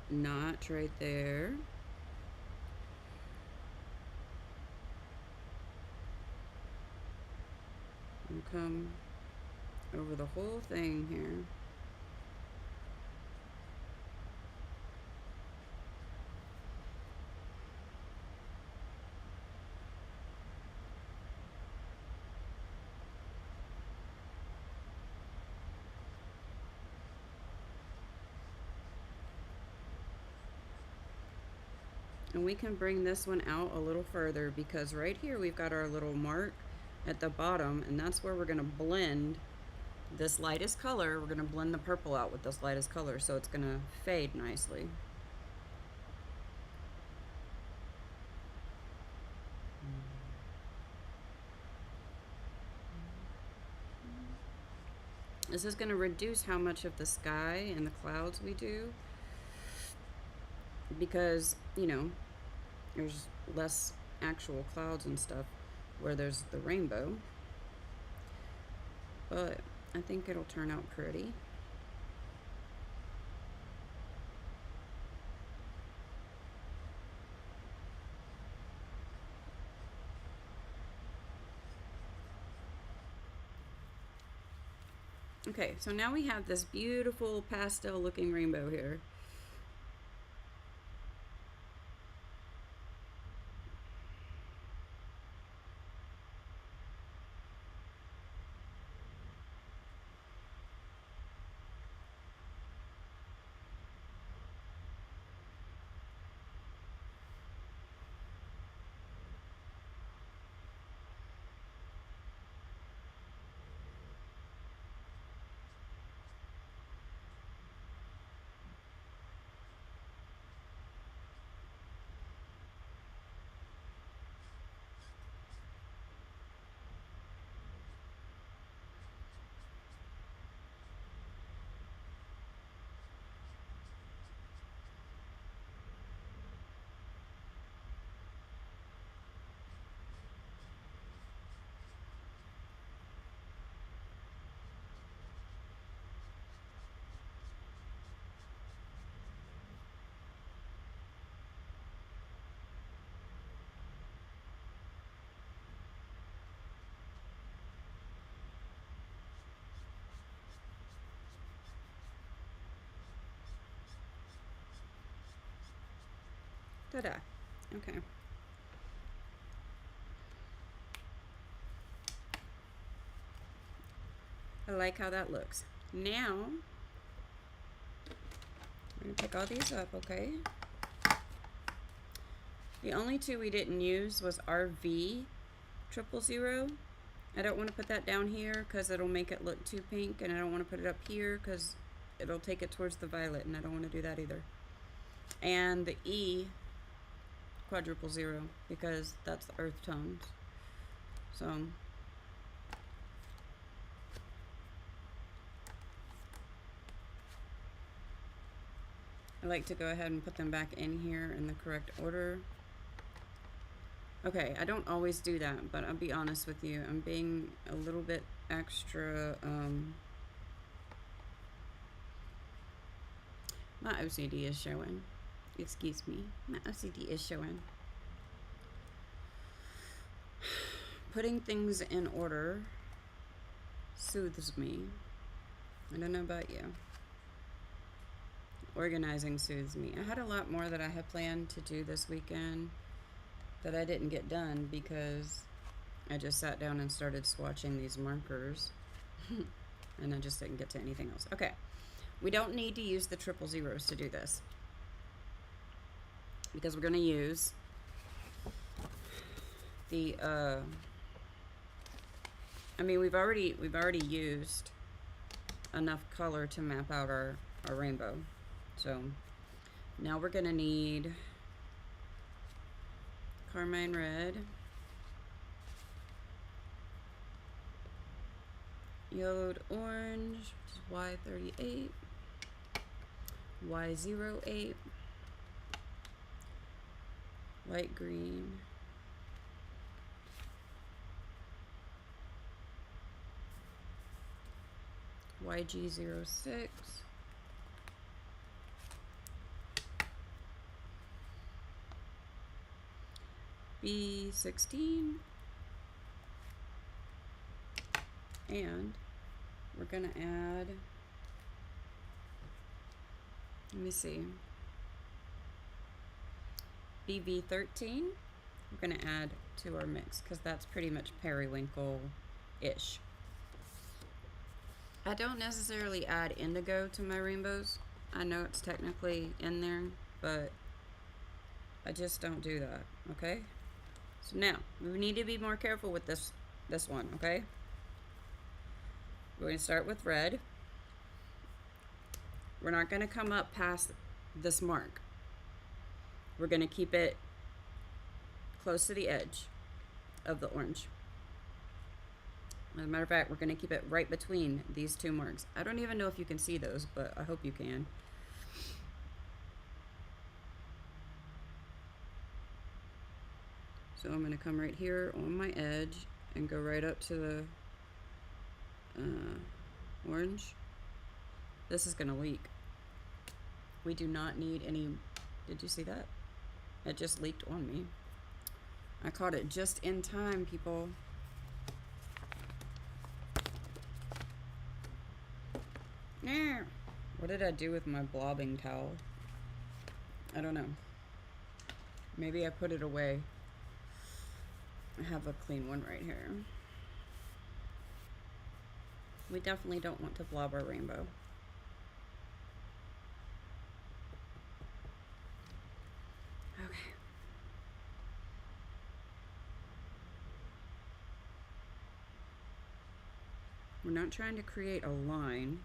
notch right there. And come over the whole thing here. And we can bring this one out a little further because right here we've got our little mark at the bottom, and that's where we're going to blend this lightest color. We're going to blend the purple out with this lightest color, so it's going to fade nicely. This is going to reduce how much of the sky and the clouds we do. because, you know, there's less actual clouds and stuff where there's the rainbow. But I think it'll turn out pretty. Okay, so now we have this beautiful pastel looking rainbow here. Ta-da. Okay. I like how that looks. Now, we're gonna pick all these up, okay? The only two we didn't use was RV 000. I don't want to put that down here because it'll make it look too pink, and I don't want to put it up here because it'll take it towards the violet, and I don't want to do that either. And the E 000 because that's the earth tones. So I like to go ahead and put them back in here in the correct order. Okay, I don't always do that, but I'll be honest with you. I'm being a little bit extra, my OCD is showing. Excuse me. My OCD is showing. Putting things in order soothes me. I don't know about you. Organizing soothes me. I had a lot more that I had planned to do this weekend that I didn't get done because I just sat down and started swatching these markers and I just didn't get to anything else. Okay, we don't need to use the 000s to do this because we're going to use the I mean, we've already used enough color to map out our rainbow. So now we're going to need carmine red, yellowed orange, which is Y38, Y08, light green, YG06, B16, and we're gonna add, let me see, BV13, we're gonna add to our mix because that's pretty much periwinkle-ish. I don't necessarily add indigo to my rainbows. I know it's technically in there, but I just don't do that, okay? So now, we need to be more careful with this one, okay? We're going to start with red. We're not going to come up past this mark. We're going to keep it close to the edge of the orange. As a matter of fact, we're going to keep it right between these two marks. I don't even know if you can see those, but I hope you can. So I'm going to come right here on my edge and go right up to the orange. This is going to leak. We do not need any. Did you see that? It just leaked on me. I caught it just in time, people. What did I do with my blobbing towel? I don't know. Maybe I put it away. I have a clean one right here. We definitely don't want to blob our rainbow. Okay. We're not trying to create a line.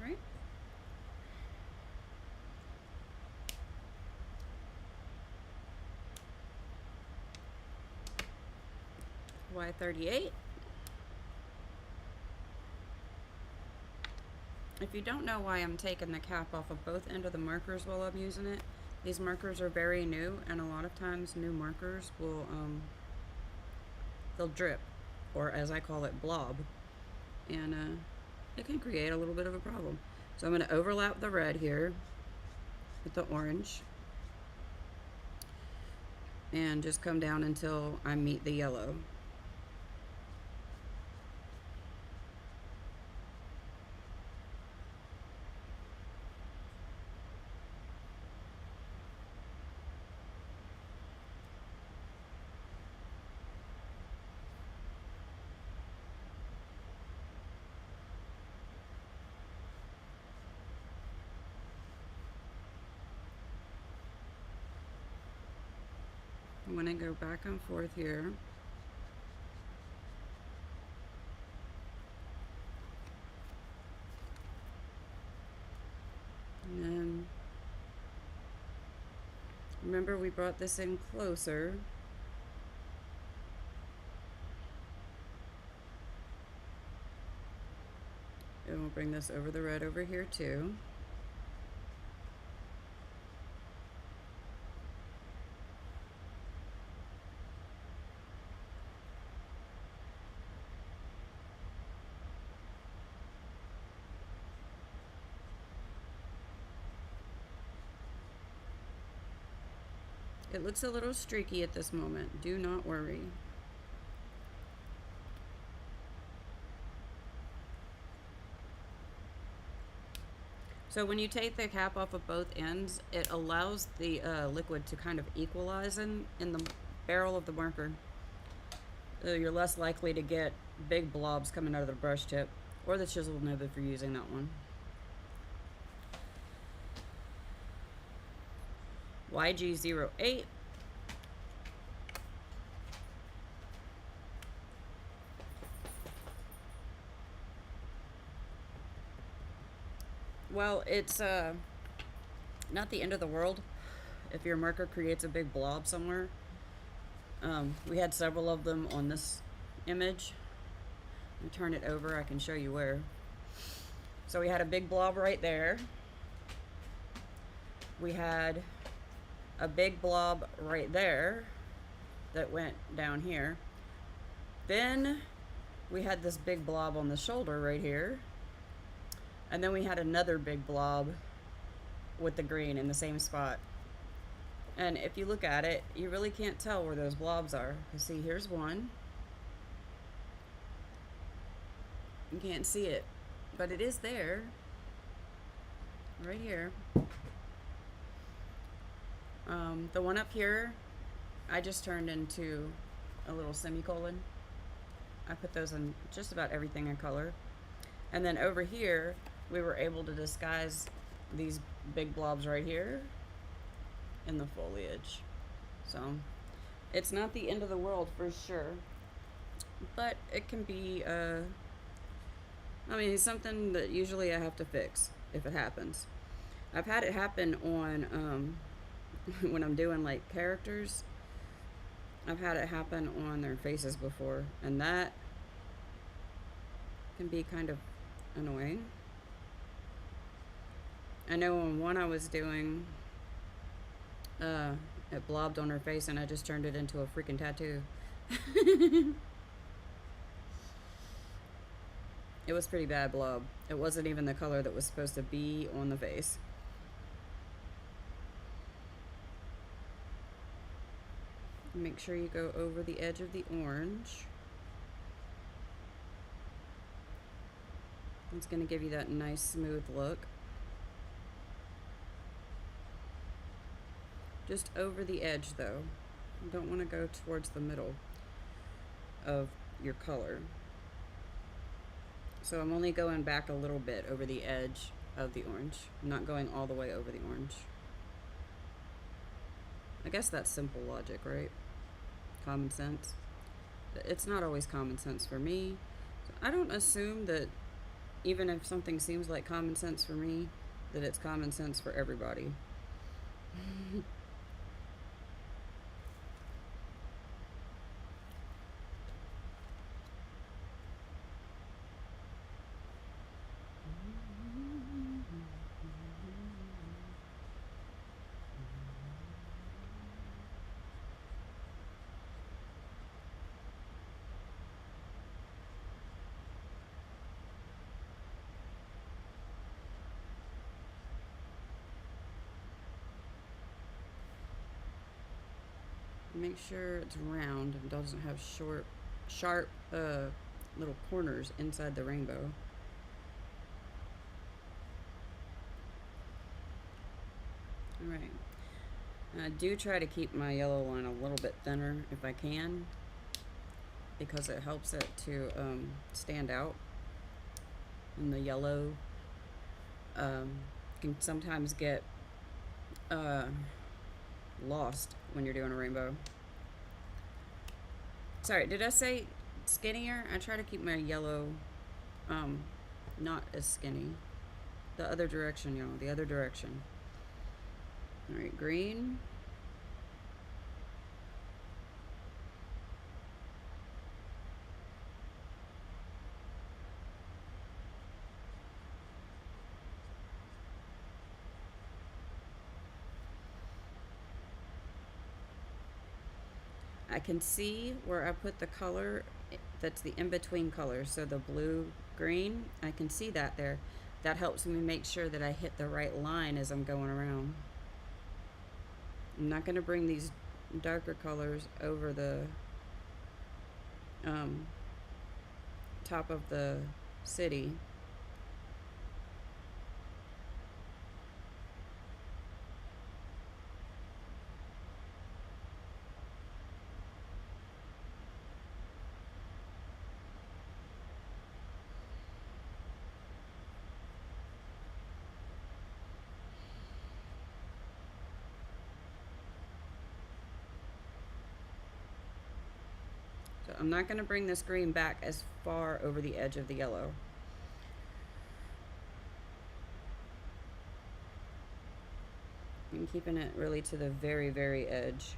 Right? Y38. If you don't know why I'm taking the cap off of both ends of the markers while I'm using it, these markers are very new, and a lot of times new markers will, they'll drip, or as I call it, blob, and it can create a little bit of a problem. So I'm going to overlap the red here with the orange, and just come down until I meet the yellow. I'm going to go back and forth here. And then, remember we brought this in closer. And we'll bring this over the red over here too. It looks a little streaky at this moment. Do not worry. So when you take the cap off of both ends, it allows the liquid to kind of equalize in the barrel of the marker. So you're less likely to get big blobs coming out of the brush tip, or the chisel nib if you're using that one. YG08. Well, it's not the end of the world if your marker creates a big blob somewhere. We had several of them on this image. Let me turn it over, I can show you where. So we had a big blob right there. We had a big blob right there that went down here. Then we had this big blob on the shoulder right here. And then we had another big blob with the green in the same spot. And if you look at it, you really can't tell where those blobs are. You see, here's one. You can't see it, but it is there. Right here. The one up here, I just turned into a little semicolon. I put those in just about everything in color. And then over here, we were able to disguise these big blobs right here in the foliage. So it's not the end of the world for sure, but it can be I mean, it's something that usually I have to fix if it happens. I've had it happen on when I'm doing like characters. I've had it happen on their faces before, and that can be kind of annoying. I know on one I was doing, it blobbed on her face and I just turned it into a freaking tattoo. It was pretty bad blob. It wasn't even the color that was supposed to be on the face. Make sure you go over the edge of the orange. It's going to give you that nice smooth look. Just over the edge though. You don't want to go towards the middle of your color. So I'm only going back a little bit over the edge of the orange. I'm not going all the way over the orange. I guess that's simple logic, right? Common sense. It's not always common sense for me. I don't assume that even if something seems like common sense for me, that it's common sense for everybody. Make sure it's round and doesn't have sharp little corners inside the rainbow. Alright. I do try to keep my yellow line a little bit thinner if I can, because it helps it to stand out. And the yellow can sometimes get lost when you're doing a rainbow. Sorry, did I say skinnier? I try to keep my yellow not as skinny. The other direction, y'all. The other direction. Alright, green. I can see where I put the color that's the in-between color, so the blue green, I can see that there. That helps me make sure that I hit the right line as I'm going around. I'm not going to bring these darker colors over the top of the city. I'm not going to bring this green back as far over the edge of the yellow. I'm keeping it really to the very, very edge.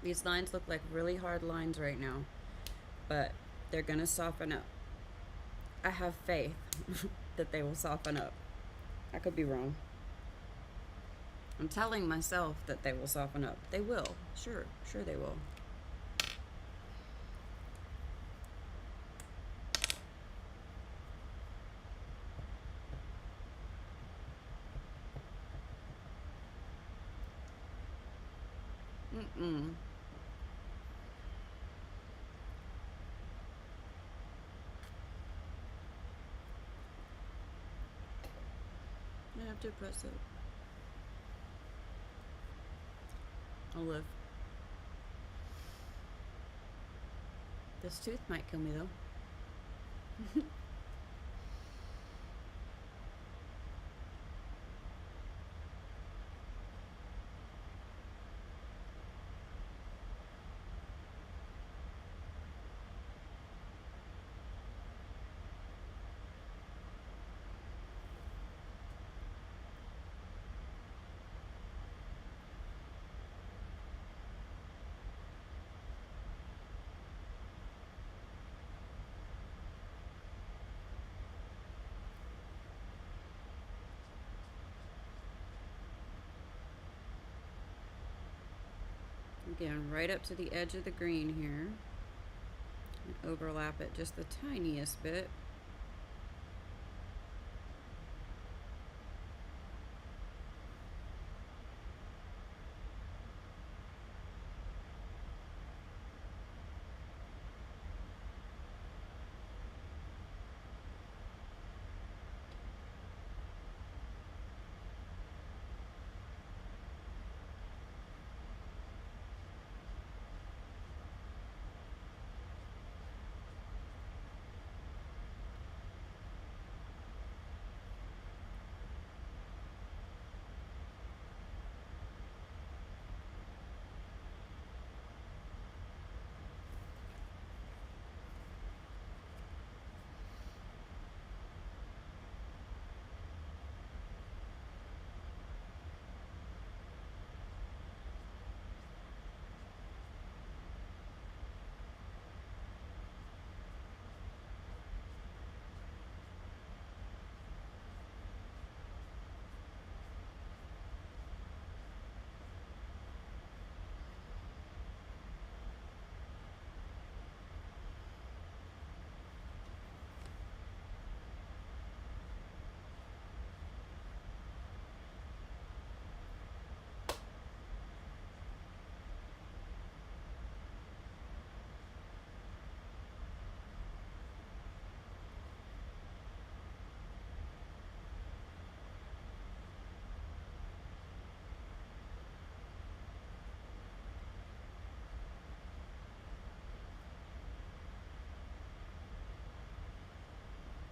These lines look like really hard lines right now, but they're gonna soften up. I have faith that they will soften up. I could be wrong. I'm telling myself that they will soften up. They will. Sure they will. Mm-mm. I have to press it. I'll live. This tooth might kill me though. Again, right up to the edge of the green here. And overlap it just the tiniest bit.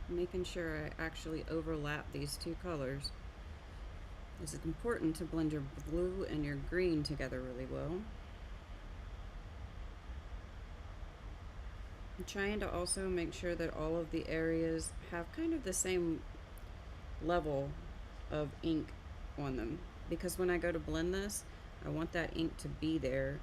Making sure I actually overlap these two colors. It's important to blend your blue and your green together really well. I'm trying to also make sure that all of the areas have kind of the same level of ink on them, because when I go to blend this, I want that ink to be there.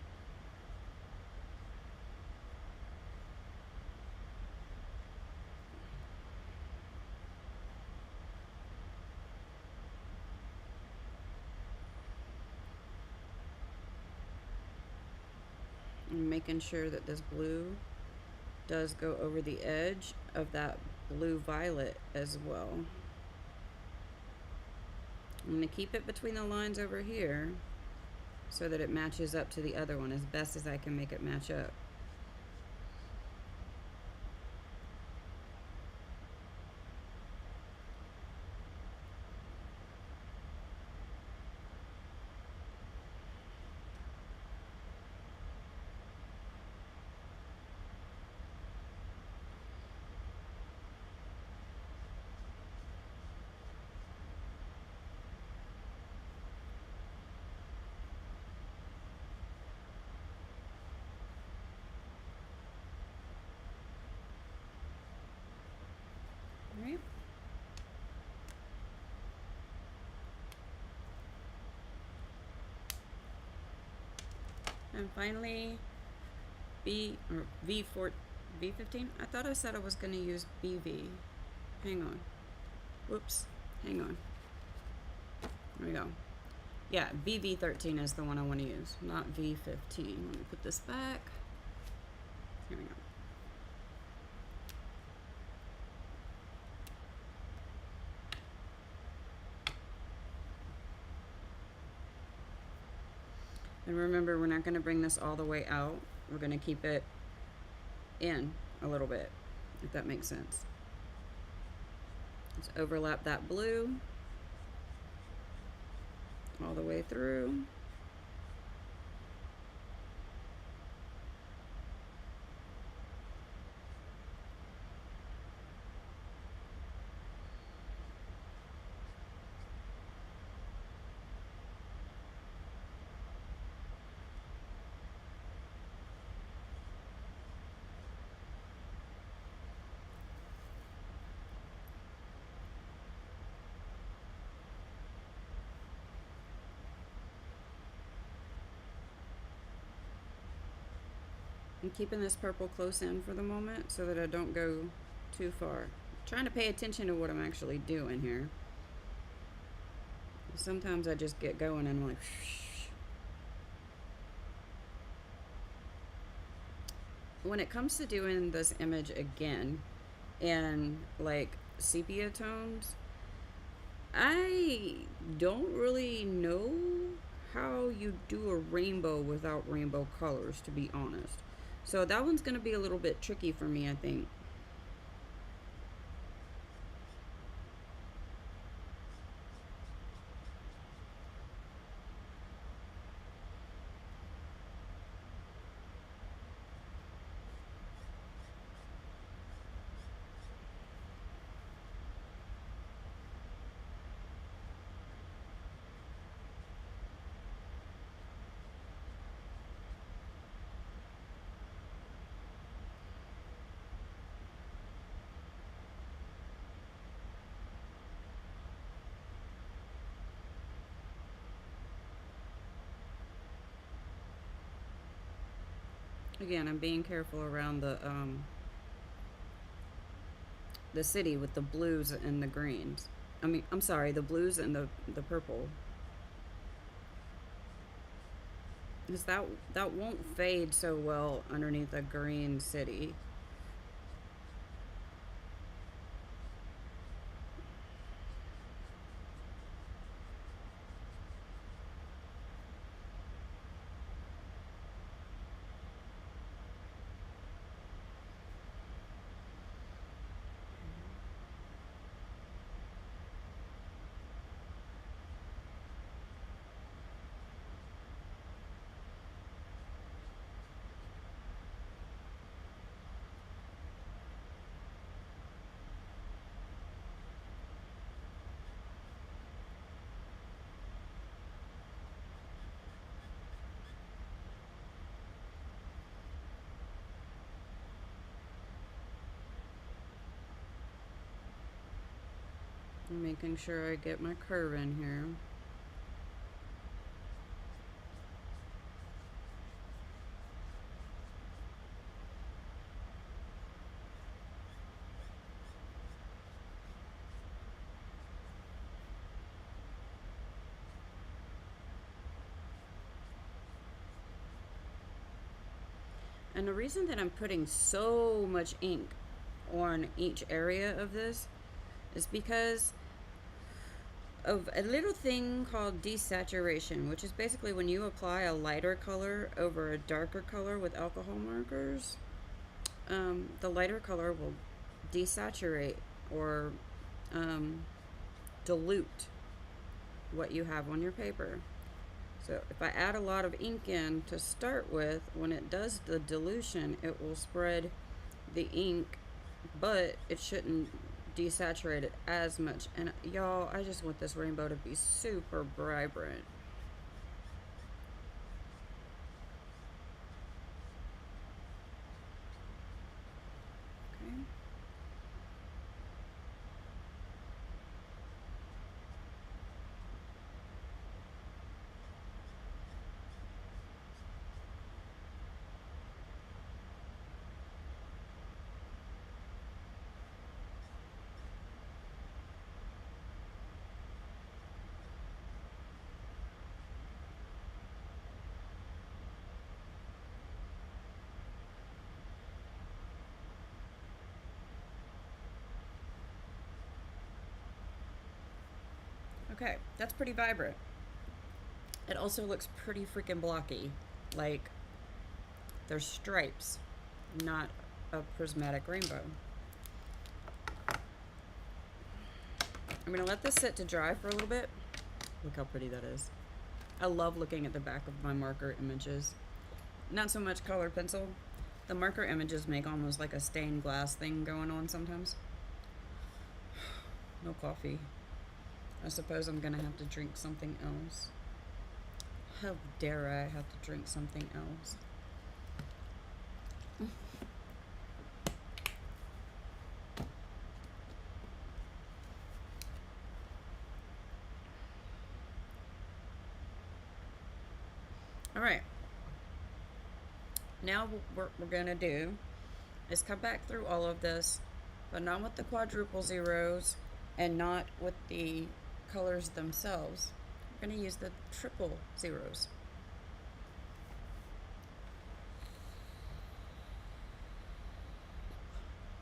And making sure that this blue does go over the edge of that blue violet as well. I'm going to keep it between the lines over here so that it matches up to the other one as best as I can make it match up. And finally, V15. I thought I said I was going to use BV. Hang on. Whoops. Hang on. There we go. Yeah, VV13 is the one I want to use, not V15. Let me put this back. Here we go. And remember, we're not going to bring this all the way out. We're going to keep it in a little bit, if that makes sense. Let's overlap that blue all the way through. I'm keeping this purple close in for the moment so that I don't go too far. I'm trying to pay attention to what I'm actually doing here. Sometimes I just get going and I'm like, when it comes to doing this image again in like sepia tones, I don't really know how you do a rainbow without rainbow colors, to be honest. So that one's going to be a little bit tricky for me, I think. Again, I'm being careful around the city with the blues and the greens. I mean, I'm sorry, the blues and the purple. Because that won't fade so well underneath a green city. I'm making sure I get my curve in here. And the reason that I'm putting so much ink on each area of this is because of a little thing called desaturation, which is basically when you apply a lighter color over a darker color with alcohol markers, the lighter color will desaturate or dilute what you have on your paper. So if I add a lot of ink in to start with, when it does the dilution, it will spread the ink, but it shouldn't desaturate it as much. And y'all, I just want this rainbow to be super vibrant. Okay. Okay, that's pretty vibrant. It also looks pretty freaking blocky. Like, there's stripes, not a prismatic rainbow. I'm gonna let this sit to dry for a little bit. Look how pretty that is. I love looking at the back of my marker images. Not so much colored pencil. The marker images make almost like a stained glass thing going on sometimes. No coffee. I suppose I'm gonna have to drink something else. How dare I have to drink something else? All right. Now what we're gonna do is come back through all of this, but not with the quadruple zeros and not with the colors themselves. We're gonna use the triple zeros.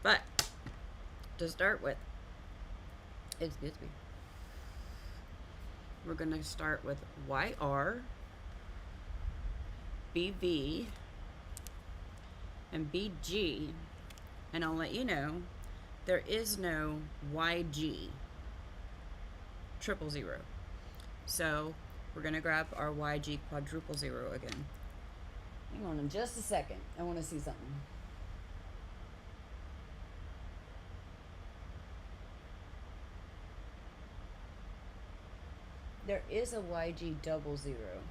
But to start with, excuse me, we're gonna start with YR, BV, and BG, and I'll let you know there is no YG, triple zero. So we're gonna grab our YG quadruple zero again. Hang on in just a second. I want to see something. There is a YG double zero.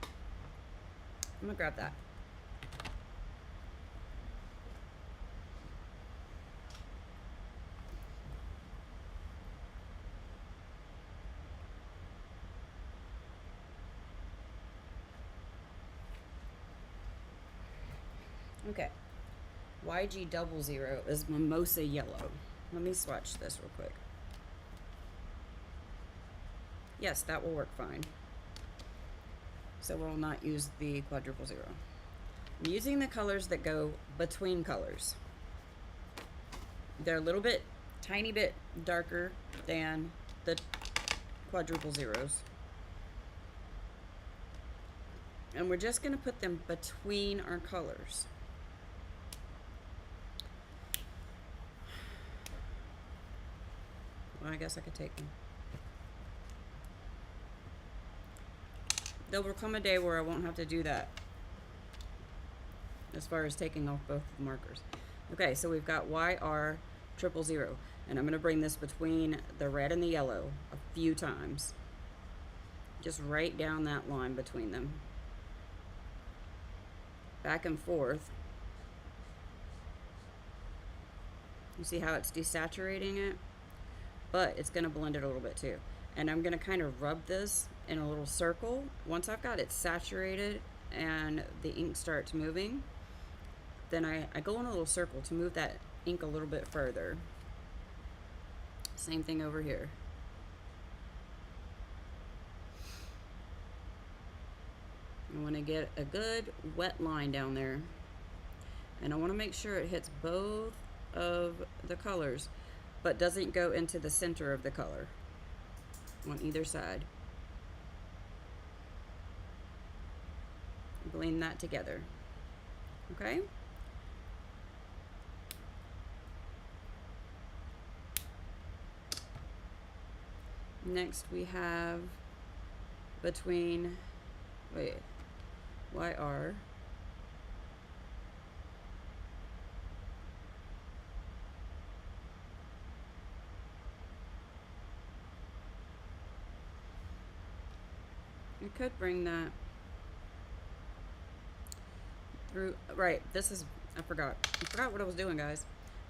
I'm gonna grab that. Okay. YG double zero is mimosa yellow. Let me swatch this real quick. Yes, that will work fine. So we'll not use the quadruple zero. I'm using the colors that go between colors. They're a little bit, tiny bit darker than the quadruple zeros. And we're just gonna put them between our colors. Well, I guess I could take them. There will come a day where I won't have to do that as far as taking off both the markers. Okay, so we've got YR triple zero, and I'm going to bring this between the red and the yellow a few times. Just right down that line between them. Back and forth. You see how it's desaturating it? But it's going to blend it a little bit too. And I'm going to kind of rub this in a little circle. Once I've got it saturated and the ink starts moving, then I go in a little circle to move that ink a little bit further. Same thing over here. I want to get a good wet line down there. And I want to make sure it hits both of the colors, but doesn't go into the center of the color on either side. Blend that together. Okay? Next we have between, YR I could bring that through, right, this is, I forgot what I was doing, guys.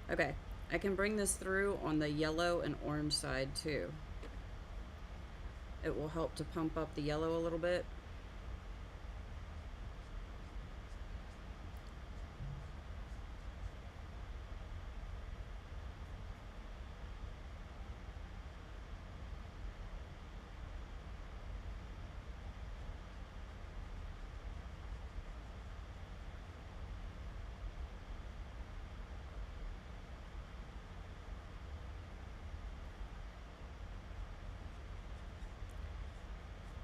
Okay, I can bring this through on the yellow and orange side too. It will help to pump up the yellow a little bit.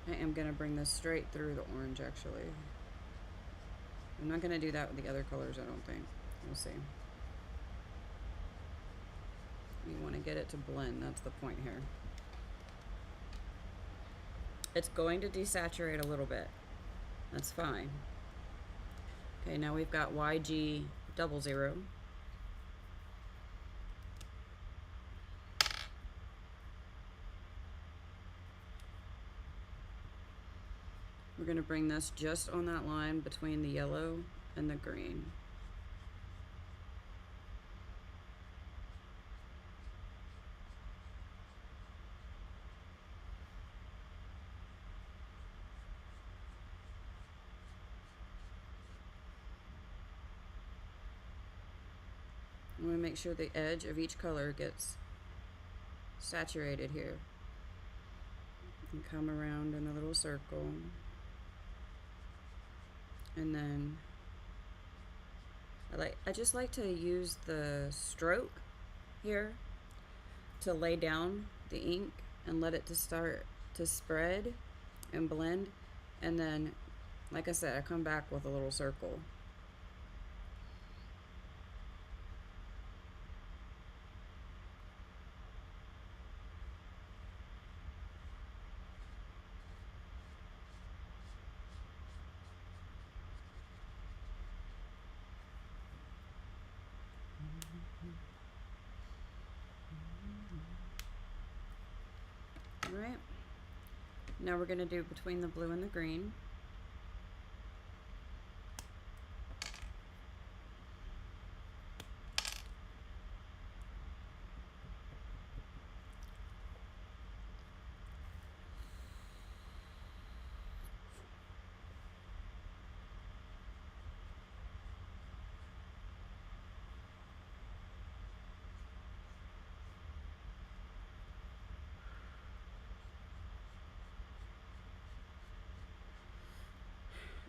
I am going to bring this straight through the orange, actually. I'm not going to do that with the other colors, I don't think. We'll see. You want to get it to blend, that's the point here. It's going to desaturate a little bit. That's fine. Okay, now we've got YG 00. We're going to bring this just on that line between the yellow and the green. I'm going to make sure the edge of each color gets saturated here. And come around in a little circle. And then I just like to use the stroke here to lay down the ink and let it to start to spread and blend. And then, like I said, I come back with a little circle. Alright, now we're going to do between the blue and the green.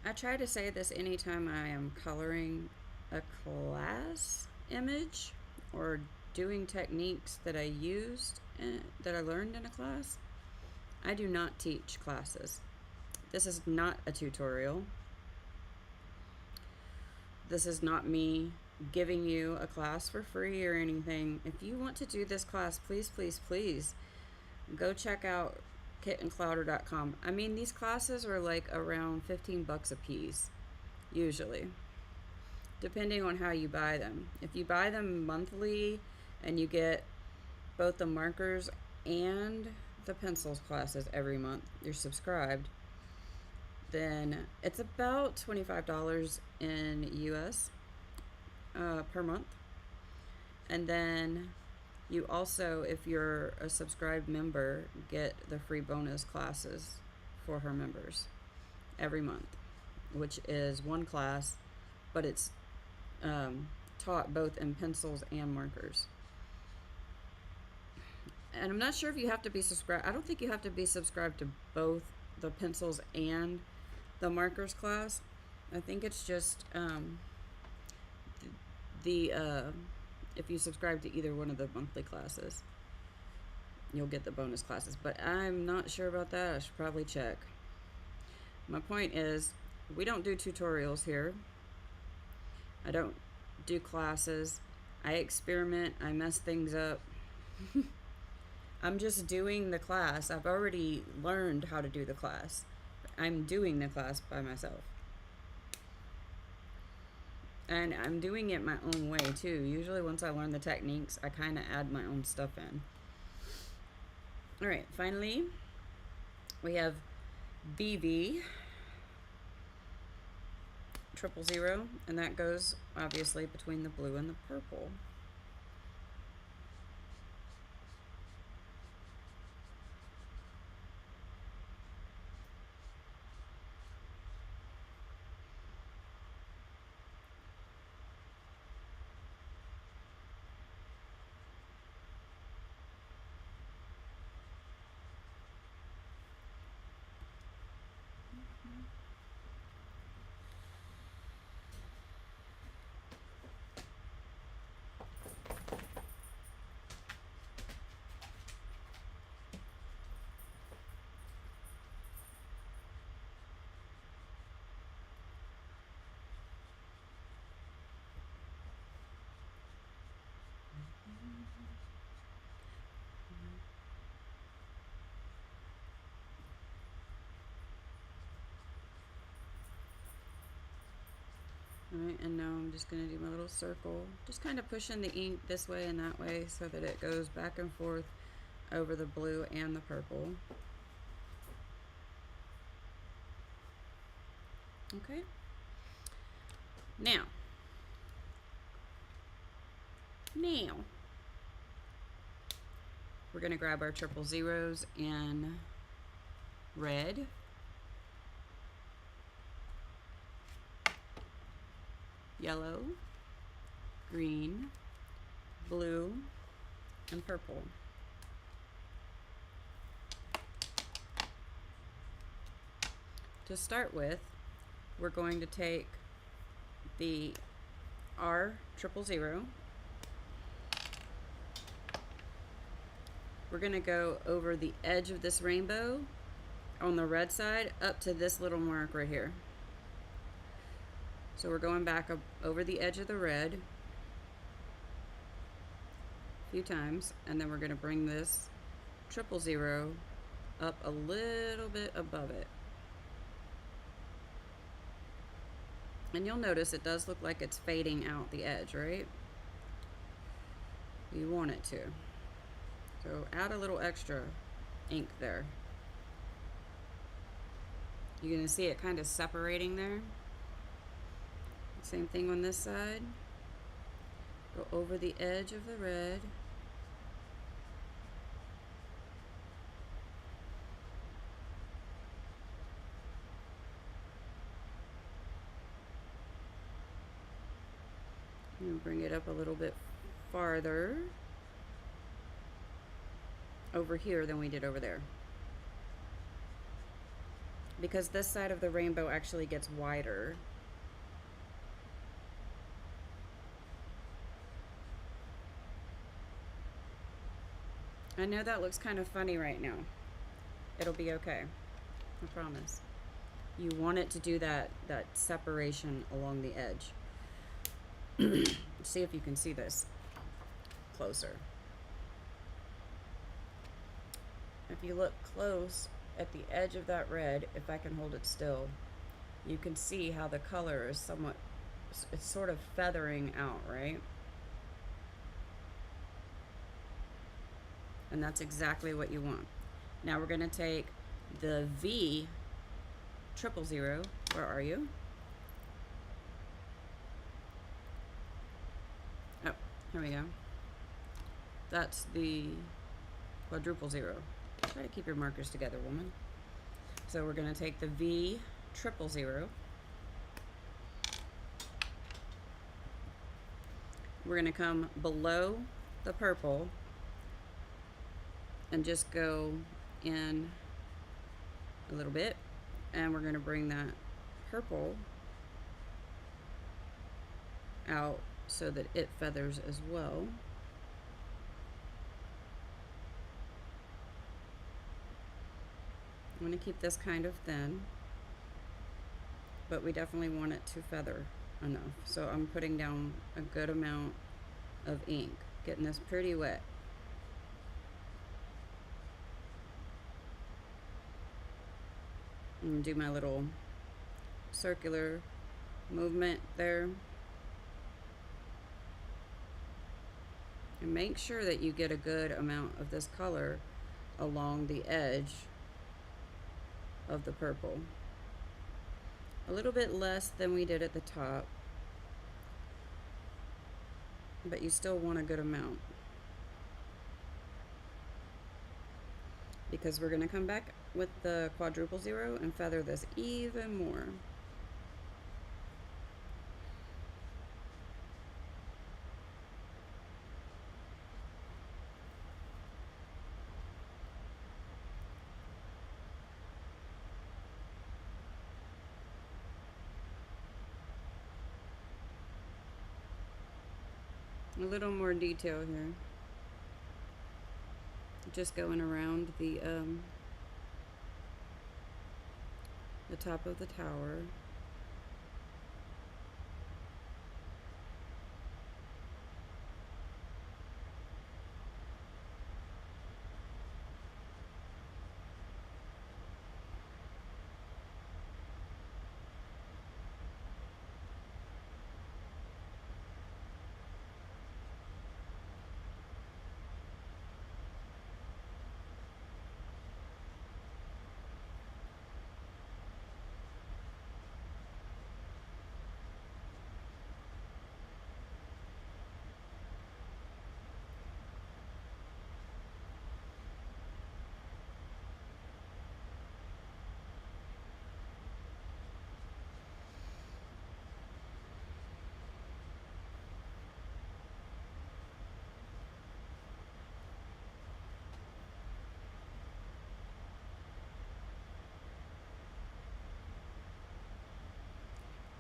I try to say this anytime I am coloring a class image or doing techniques that I used that I learned in a class. I do not teach classes. This is not a tutorial. This is not me giving you a class for free or anything. If you want to do this class, please, please, please go check out kitandclouder.com. I mean, these classes are like around 15 bucks a piece, usually, depending on how you buy them. If you buy them monthly and you get both the markers and the pencils classes every month, you're subscribed, then it's about $25 in US per month. And then you also, if you're a subscribed member, get the free bonus classes for her members every month, which is one class, but it's taught both in pencils and markers. And I'm not sure if you have to be subscribed. I don't think you have to be subscribed to both the pencils and the markers class. I think it's just if you subscribe to either one of the monthly classes, you'll get the bonus classes. But I'm not sure about that. I should probably check. My point is, we don't do tutorials here. I don't do classes. I experiment. I mess things up. I'm just doing the class. I've already learned how to do the class. I'm doing the class by myself. And I'm doing it my own way too. Usually once I learn the techniques, I kind of add my own stuff in. Alright, finally, we have BB 000, and that goes obviously between the blue and the purple. Alright, and now I'm just going to do my little circle. Just kind of pushing the ink this way and that way so that it goes back and forth over the blue and the purple. Okay. Now, we're going to grab our 000s in red. Yellow, green, blue, and purple. To start with, we're going to take the R000. We're going to go over the edge of this rainbow on the red side up to this little mark right here. So we're going back up over the edge of the red a few times, and then we're going to bring this 000 up a little bit above it. And you'll notice it does look like it's fading out the edge, right? You want it to. So add a little extra ink there. You're going to see it kind of separating there. Same thing on this side. Go over the edge of the red. And bring it up a little bit farther over here than we did over there. Because this side of the rainbow actually gets wider. I know that looks kind of funny right now. It'll be okay. I promise. You want it to do that separation along the edge. See if you can see this closer. If you look close at the edge of that red, if I can hold it still, you can see how the color is somewhat, it's sort of feathering out, right? And that's exactly what you want. Now we're going to take the V 000. Where are you? Oh, here we go. That's the quadruple 0. Try to keep your markers together, woman. So we're going to take the V 000. We're going to come below the purple and just go in a little bit, and we're going to bring that purple out so that it feathers as well. I'm going to keep this kind of thin, but we definitely want it to feather enough. So I'm putting down a good amount of ink, getting this pretty wet. And do my little circular movement there. And make sure that you get a good amount of this color along the edge of the purple. A little bit less than we did at the top, but you still want a good amount, because we're going to come back with the quadruple 0 and feather this even more. A little more detail here. Just going around the top of the tower.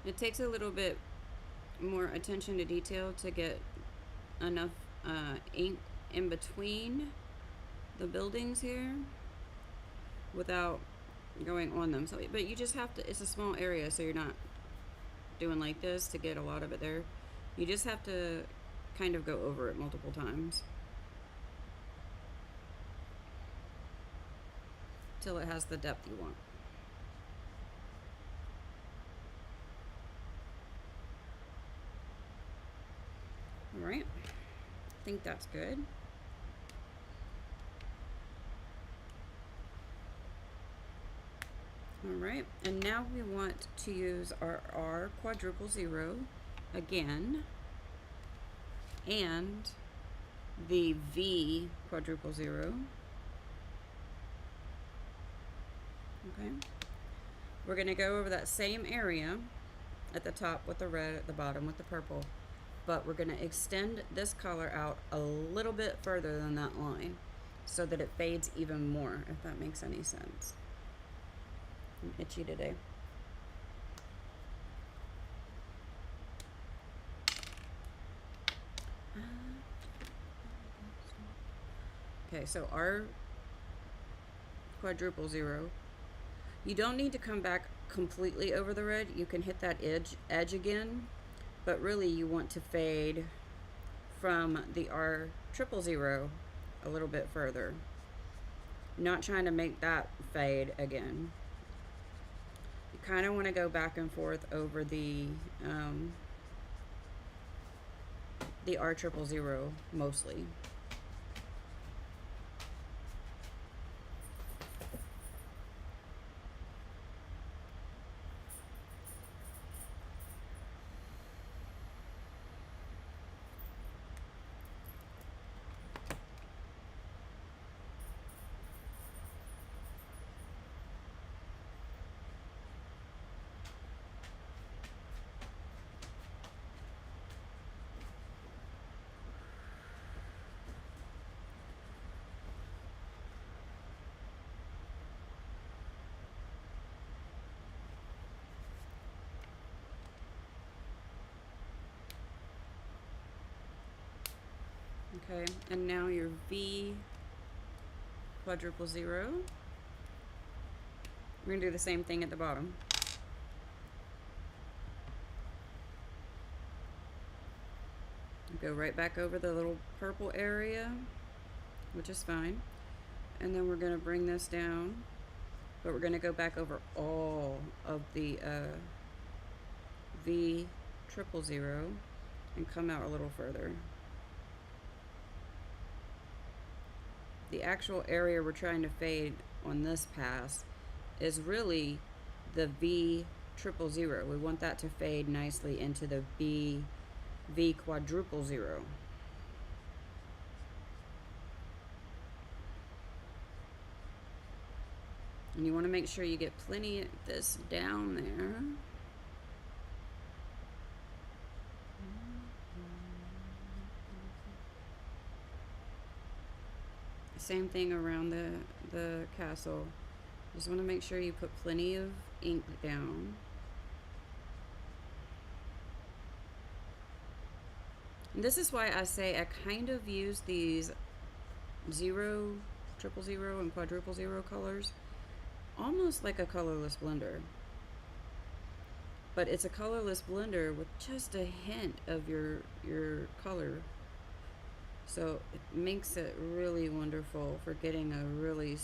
It takes a little bit more attention to detail to get enough ink in between the buildings here without going on them. So, but you just have to, it's a small area, so you're not doing like this to get a lot of it there. You just have to kind of go over it multiple times till it has the depth you want. All right, I think that's good. All right, and now we want to use our R quadruple zero again, and the V quadruple zero. Okay, we're gonna go over that same area at the top with the red, at the bottom with the purple, but we're gonna extend this color out a little bit further than that line so that it fades even more, if that makes any sense. I'm itchy today. Okay, so our quadruple zero. You don't need to come back completely over the red. You can hit that edge again, but really you want to fade from the R triple zero a little bit further. Not trying to make that fade again. You kind of want to go back and forth over the R triple zero mostly. Okay, and now your V quadruple zero. We're gonna do the same thing at the bottom. Go right back over the little purple area, which is fine. And then we're gonna bring this down, but we're gonna go back over all of the V triple zero and come out a little further. The actual area we're trying to fade on this pass is really the V triple zero. We want that to fade nicely into the V quadruple zero. And you want to make sure you get plenty of this down there. Same thing around the castle. Just want to make sure you put plenty of ink down. And this is why I say I kind of use these zero, triple zero, and quadruple zero colors almost like a colorless blender. But it's a colorless blender with just a hint of your color. So it makes it really wonderful for getting a really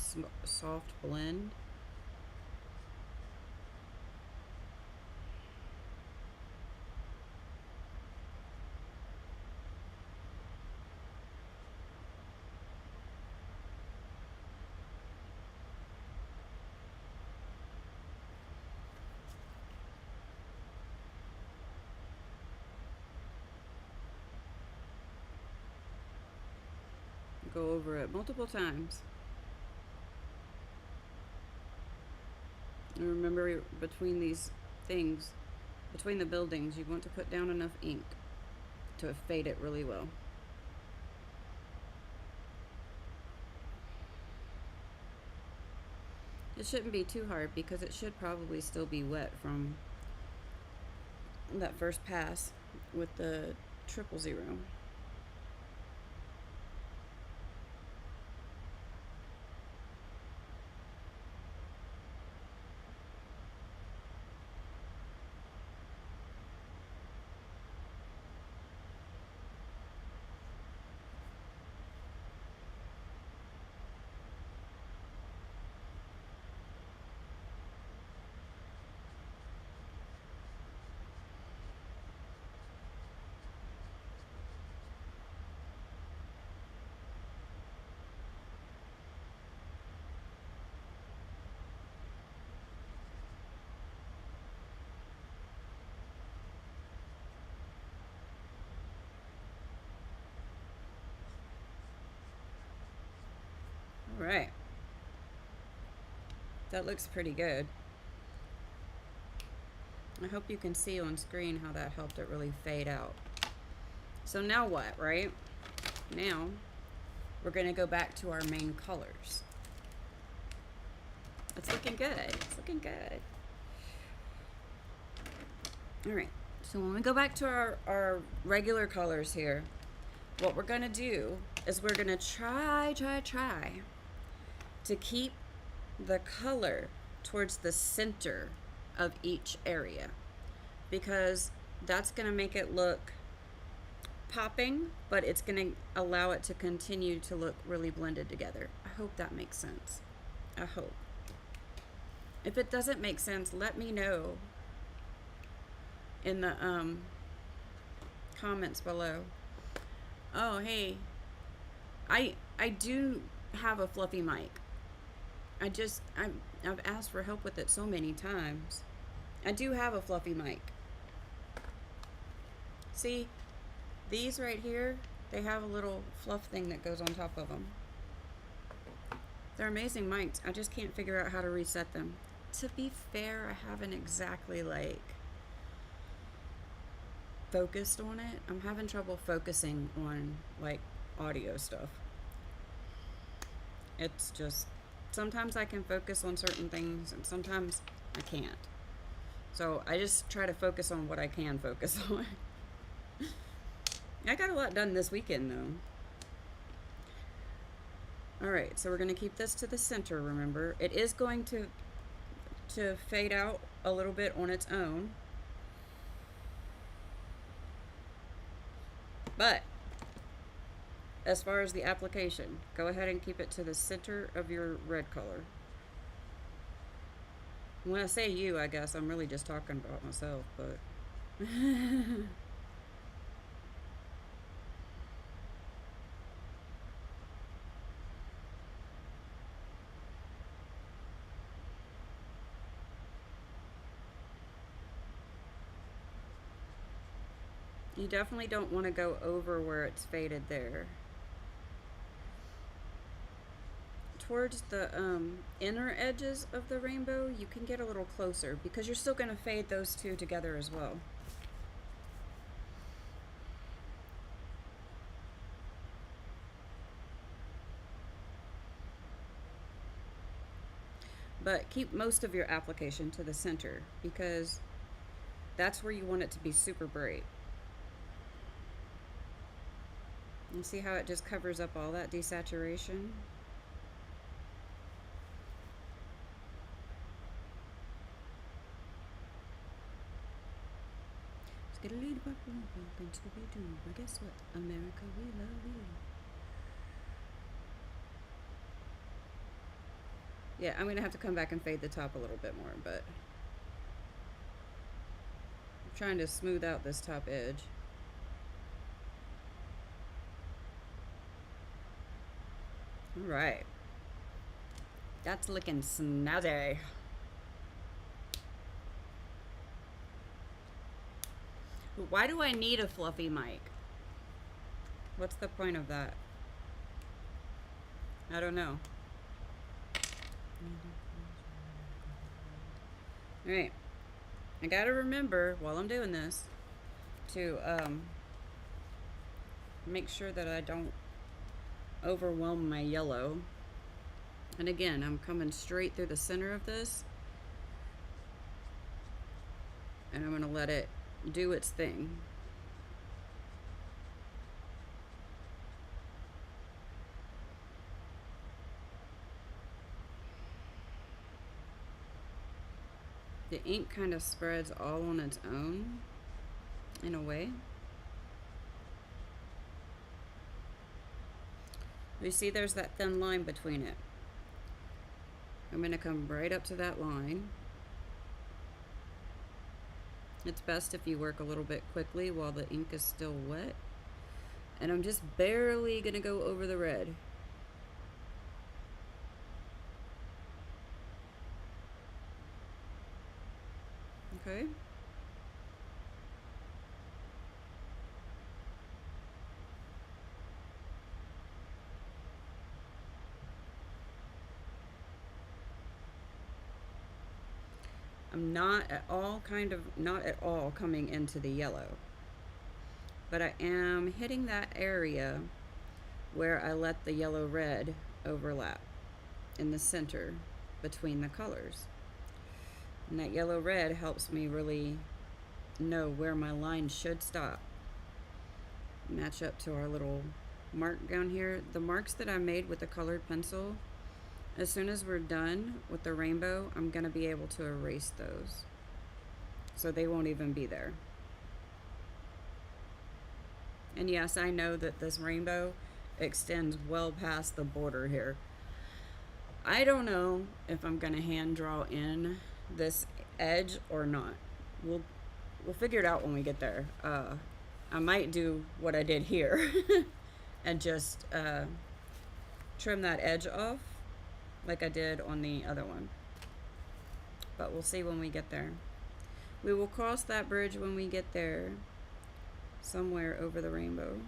soft blend. Go over it multiple times. And remember, between these things, between the buildings, you want to put down enough ink to fade it really well. It shouldn't be too hard because it should probably still be wet from that first pass with the 000. All right. That looks pretty good. I hope you can see on screen how that helped it really fade out. So now what, right? Now we're going to go back to our main colors. It's looking good. It's looking good. All right. So when we go back to our regular colors here, what we're going to do is we're going to try to keep the color towards the center of each area, because that's going to make it look popping, but it's going to allow it to continue to look really blended together. I hope that makes sense. I hope. If it doesn't make sense, let me know in the comments below. Oh, hey, I do have a fluffy mic. I've asked for help with it so many times. I do have a fluffy mic. See, these right here, they have a little fluff thing that goes on top of them. They're amazing mics. I just can't figure out how to reset them. To be fair, I haven't exactly like focused on it. I'm having trouble focusing on like audio stuff. It's just, sometimes I can focus on certain things and sometimes I can't. So I just try to focus on what I can focus on. I got a lot done this weekend though. Alright, so we're going to keep this to the center, remember. It is going to fade out a little bit on its own. But as far as the application, go ahead and keep it to the center of your red color. When I say you, I guess I'm really just talking about myself, but you definitely don't want to go over where it's faded there. Towards the inner edges of the rainbow, you can get a little closer because you're still going to fade those two together as well. But keep most of your application to the center because that's where you want it to be super bright. You see how it just covers up all that desaturation? But guess what? America, we love you. Yeah, I'm gonna have to come back and fade the top a little bit more, but I'm trying to smooth out this top edge. All right, that's looking snazzy. Why do I need a fluffy mic? What's the point of that? I don't know. Alright. I gotta remember while I'm doing this to make sure that I don't overwhelm my yellow. And again, I'm coming straight through the center of this. And I'm gonna let it do its thing. The ink kind of spreads all on its own in a way. You see there's that thin line between it. I'm going to come right up to that line. It's best if you work a little bit quickly while the ink is still wet. And I'm just barely going to go over the red. Okay. I'm not at all coming into the yellow, but I am hitting that area where I let the yellow red overlap in the center between the colors. And that yellow red helps me really know where my line should stop. Match up to our little mark down here. The marks that I made with the colored pencil, as soon as we're done with the rainbow, I'm going to be able to erase those. So they won't even be there. And yes, I know that this rainbow extends well past the border here. I don't know if I'm going to hand draw in this edge or not. We'll figure it out when we get there. I might do what I did here and just trim that edge off like I did on the other one. But we'll see when we get there. We will cross that bridge when we get there, somewhere over the rainbow.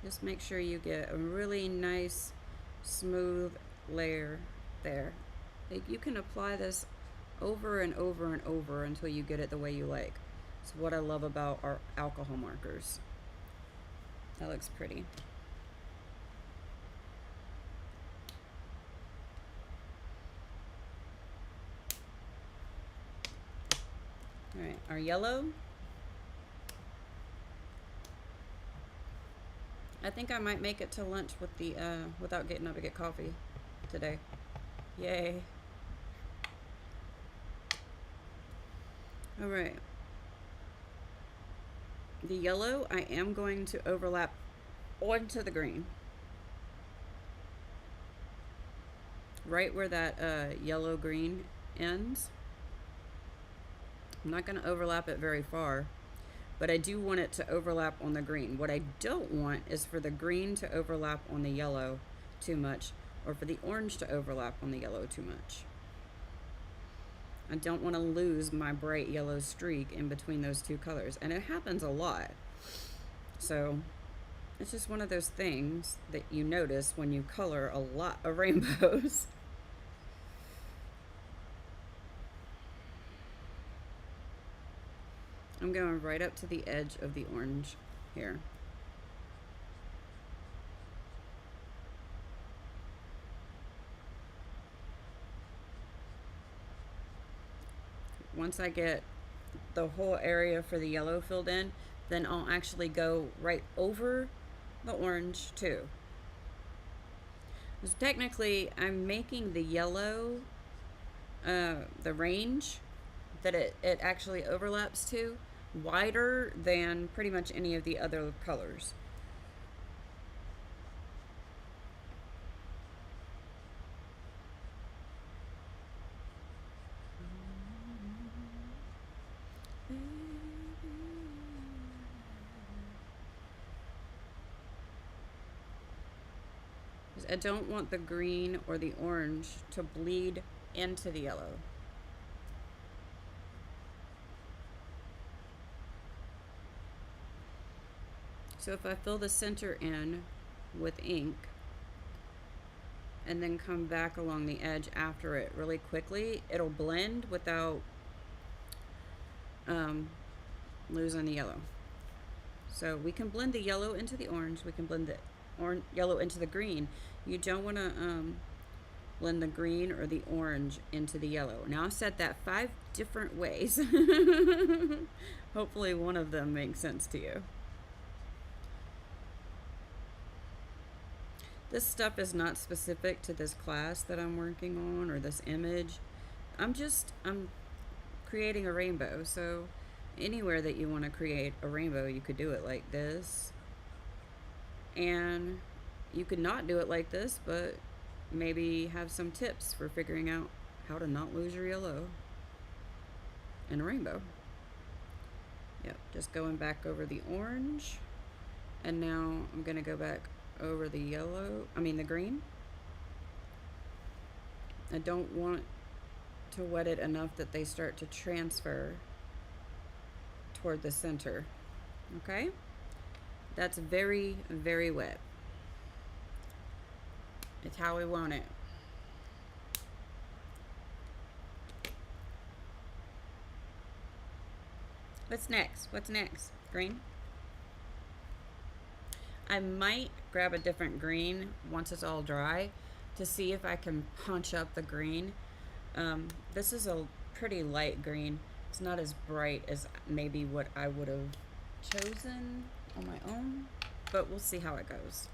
Just make sure you get a really nice, smooth layer there. You can apply this over and over and over until you get it the way you like. It's what I love about our alcohol markers. That looks pretty. All right, our yellow. I think I might make it to lunch with the without getting up to get coffee today. Yay. All right. The yellow I am going to overlap onto the green. Right where that yellow green ends. I'm not going to overlap it very far, but I do want it to overlap on the green. What I don't want is for the green to overlap on the yellow too much, or for the orange to overlap on the yellow too much. I don't want to lose my bright yellow streak in between those two colors, and it happens a lot. So it's just one of those things that you notice when you color a lot of rainbows. I'm going right up to the edge of the orange here. Once I get the whole area for the yellow filled in, then I'll actually go right over the orange too. Because technically I'm making the yellow, the range that it actually overlaps to, wider than pretty much any of the other colors. I don't want the green or the orange to bleed into the yellow. So if I fill the center in with ink and then come back along the edge after it really quickly, it'll blend without losing the yellow. So we can blend the yellow into the orange. We can blend the yellow into the green. You don't want to blend the green or the orange into the yellow. Now I've said that 5 different ways. Hopefully one of them makes sense to you. This stuff is not specific to this class that I'm working on or this image. I'm creating a rainbow. So anywhere that you want to create a rainbow, you could do it like this. And you could not do it like this, but maybe have some tips for figuring out how to not lose your yellow in a rainbow. Yep, just going back over the orange. And now I'm going to go back over the the green. I don't want to wet it enough that they start to transfer toward the center. Okay? That's very, very wet. It's how we want it. What's next? What's next? Green? I might grab a different green once it's all dry to see if I can punch up the green. This is a pretty light green. It's not as bright as maybe what I would have chosen on my own, but we'll see how it goes.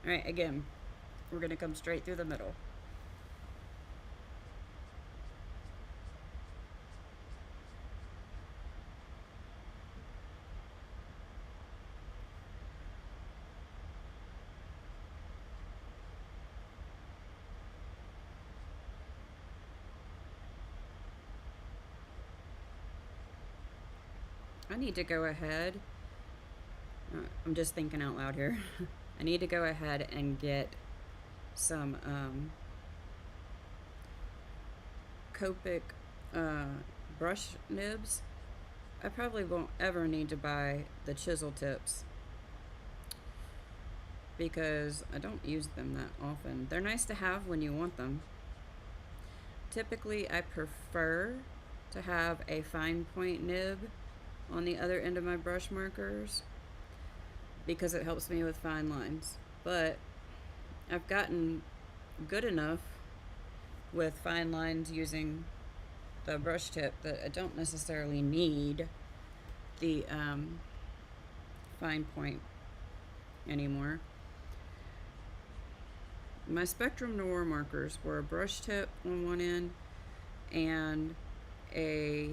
All right, again, we're gonna come straight through the middle. I need to go ahead. I'm just thinking out loud here. I need to go ahead and get some Copic brush nibs. I probably won't ever need to buy the chisel tips because I don't use them that often. They're nice to have when you want them. Typically, I prefer to have a fine point nib on the other end of my brush markers because it helps me with fine lines. But I've gotten good enough with fine lines using the brush tip that I don't necessarily need the fine point anymore. My Spectrum Noir markers were a brush tip on one end and a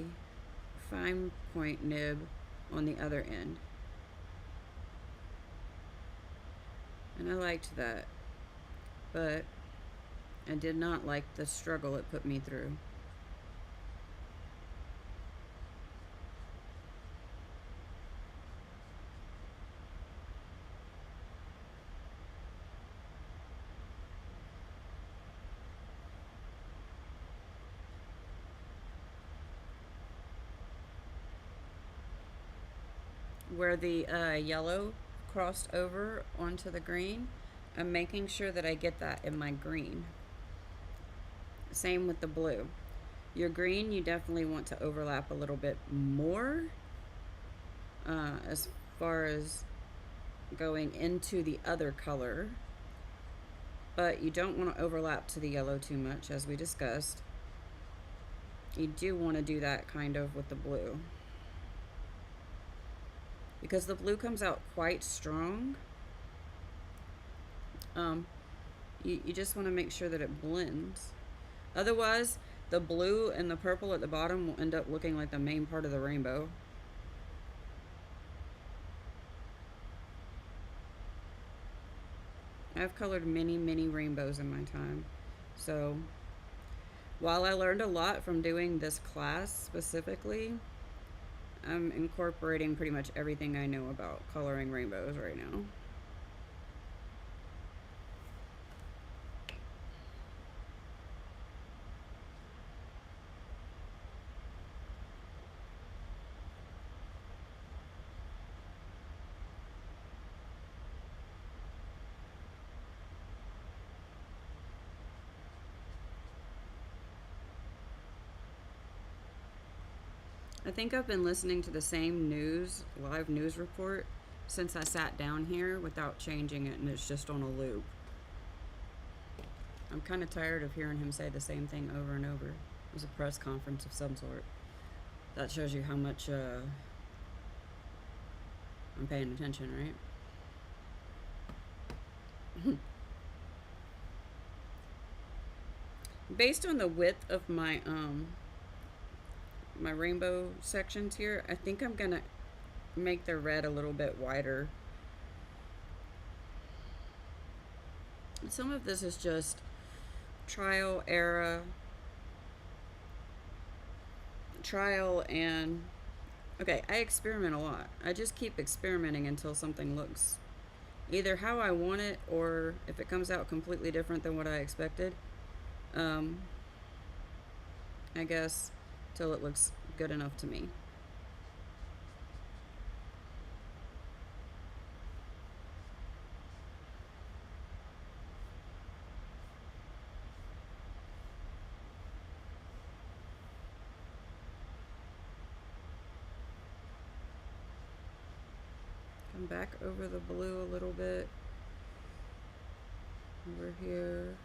fine point nib on the other end. And I liked that, but I did not like the struggle it put me through. Where the yellow crossed over onto the green, I'm making sure that I get that in my green. Same with the blue. Your green, you definitely want to overlap a little bit more as far as going into the other color, but you don't want to overlap to the yellow too much, as we discussed. You do want to do that kind of with the blue, because the blue comes out quite strong. You just want to make sure that it blends. Otherwise, the blue and the purple at the bottom will end up looking like the main part of the rainbow. I've colored many, many rainbows in my time. So, while I learned a lot from doing this class specifically, I'm incorporating pretty much everything I know about coloring rainbows right now. I think I've been listening to the same live news report since I sat down here without changing it, and it's just on a loop. I'm kind of tired of hearing him say the same thing over and over. It was a press conference of some sort. That shows you how much I'm paying attention, right? Based on the width of my my rainbow sections here, I think I'm gonna make the red a little bit wider. Some of this is just trial and okay, I experiment a lot. I just keep experimenting until something looks either how I want it, or if it comes out completely different than what I expected, I guess till it looks good enough to me. Come back over the blue a little bit. Over here.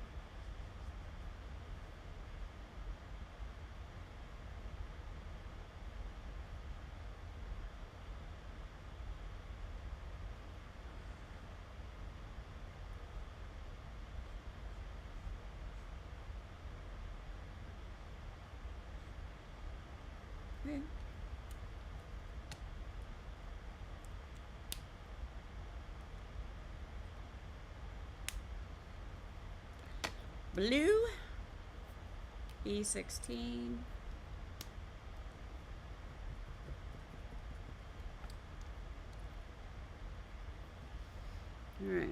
Okay. Blue, B16. All right.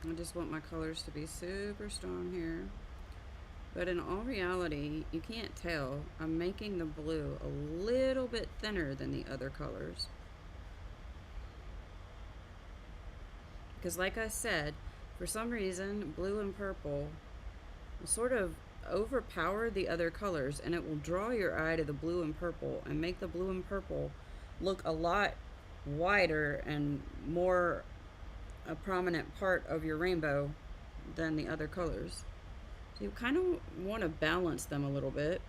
I just want my colors to be super strong here. But in all reality, you can't tell. I'm making the blue a little bit thinner than the other colors. Because like I said, for some reason, blue and purple will sort of overpower the other colors, and it will draw your eye to the blue and purple and make the blue and purple look a lot wider and more a prominent part of your rainbow than the other colors. So you kind of want to balance them a little bit.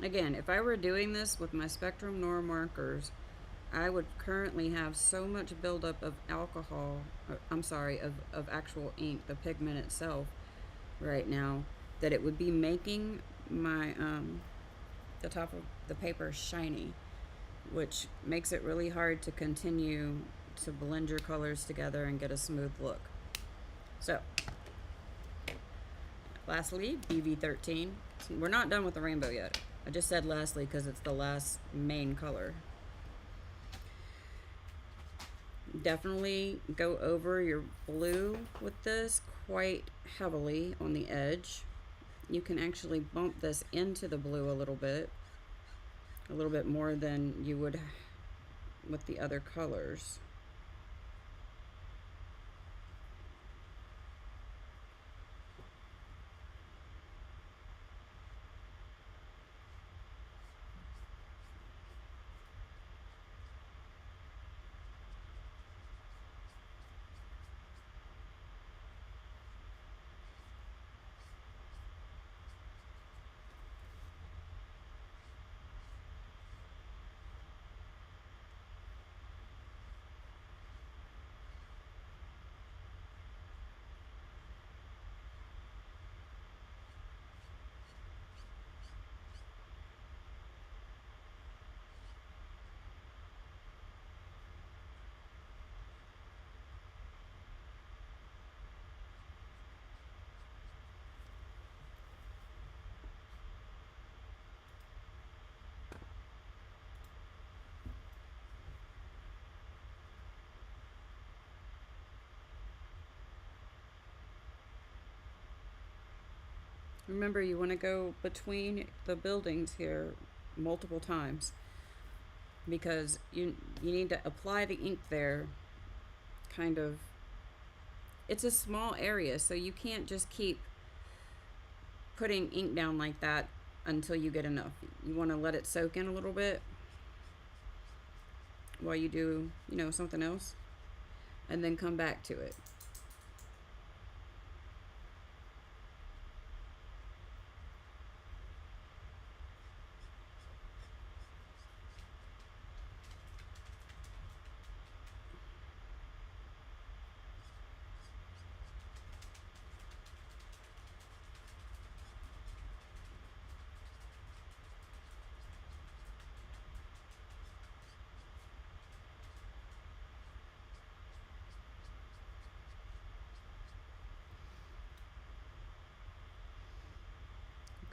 Again, if I were doing this with my Spectrum Noir markers, I would currently have so much buildup of alcohol, of actual ink, the pigment itself, right now, that it would be making my, the top of the paper shiny. which makes it really hard to continue to blend your colors together and get a smooth look. So, lastly, BV13. We're not done with the rainbow yet. I just said lastly because it's the last main color. Definitely go over your blue with this quite heavily on the edge. You can actually bump this into the blue a little bit more than you would with the other colors. Remember, you want to go between the buildings here multiple times because you need to apply the ink there kind of. It's a small area, so you can't just keep putting ink down like that until you get enough. You want to let it soak in a little bit while you do, something else, and then come back to it.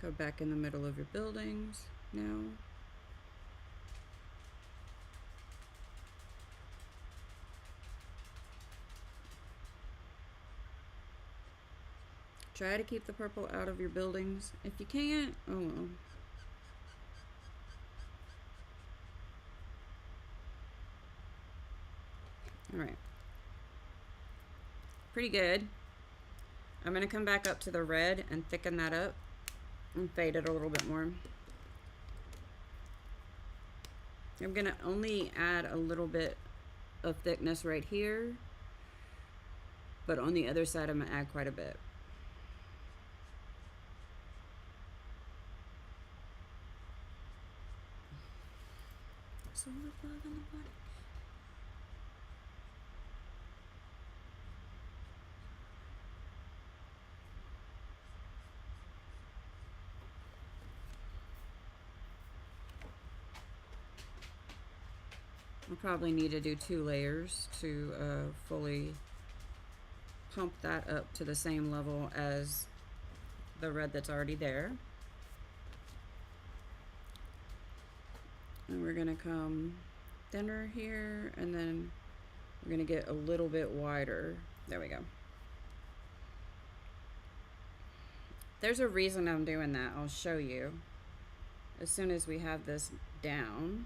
Go back in the middle of your buildings now. Try to keep the purple out of your buildings. If you can't, oh well. Alright. Pretty good. I'm going to come back up to the red and thicken that up and fade it a little bit more. I'm going to only add a little bit of thickness right here, but on the other side I'm going to add quite a bit. So I'll probably need to do 2 layers to fully pump that up to the same level as the red that's already there. And we're gonna come thinner here, and then we're gonna get a little bit wider. There we go. There's a reason I'm doing that. I'll show you as soon as we have this down.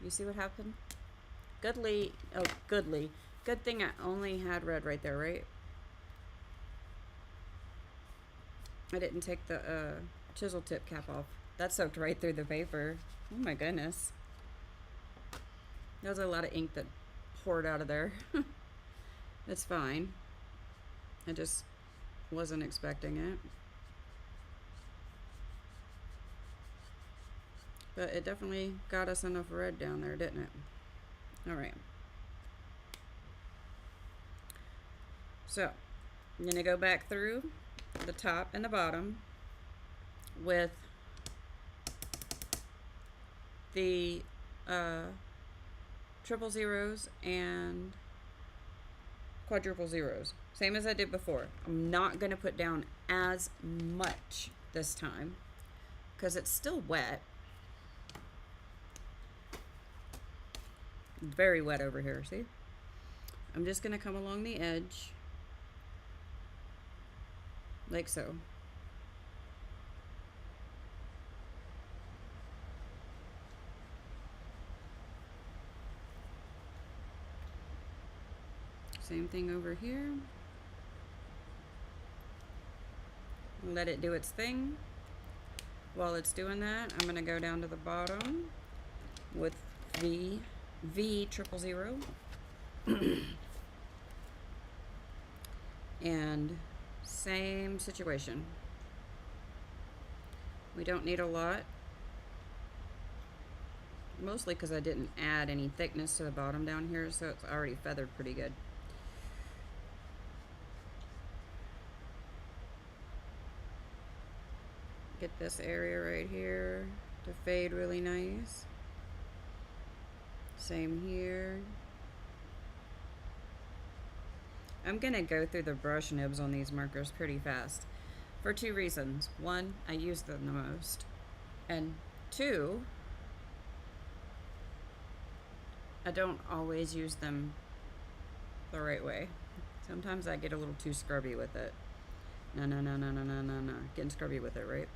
You see what happened? Goodly. Oh, goodly. Good thing I only had red right there, right? I didn't take the chisel tip cap off. That soaked right through the paper. Oh my goodness. There was a lot of ink that poured out of there. It's fine. I just wasn't expecting it. But it definitely got us enough red down there, didn't it? All right. So, I'm going to go back through the top and the bottom with the triple zeros and quadruple zeros. Same as I did before. I'm not going to put down as much this time because it's still wet. Very wet over here, see? I'm just going to come along the edge like so. Same thing over here. Let it do its thing. While it's doing that, I'm going to go down to the bottom with V triple zero. And same situation. We don't need a lot. Mostly because I didn't add any thickness to the bottom down here, so it's already feathered pretty good. Get this area right here to fade really nice. Same here. I'm gonna go through the brush nibs on these markers pretty fast for two reasons. One, I use them the most, and two, I don't always use them the right way. Sometimes I get a little too scrubby with it. No. Getting scrubby with it, right?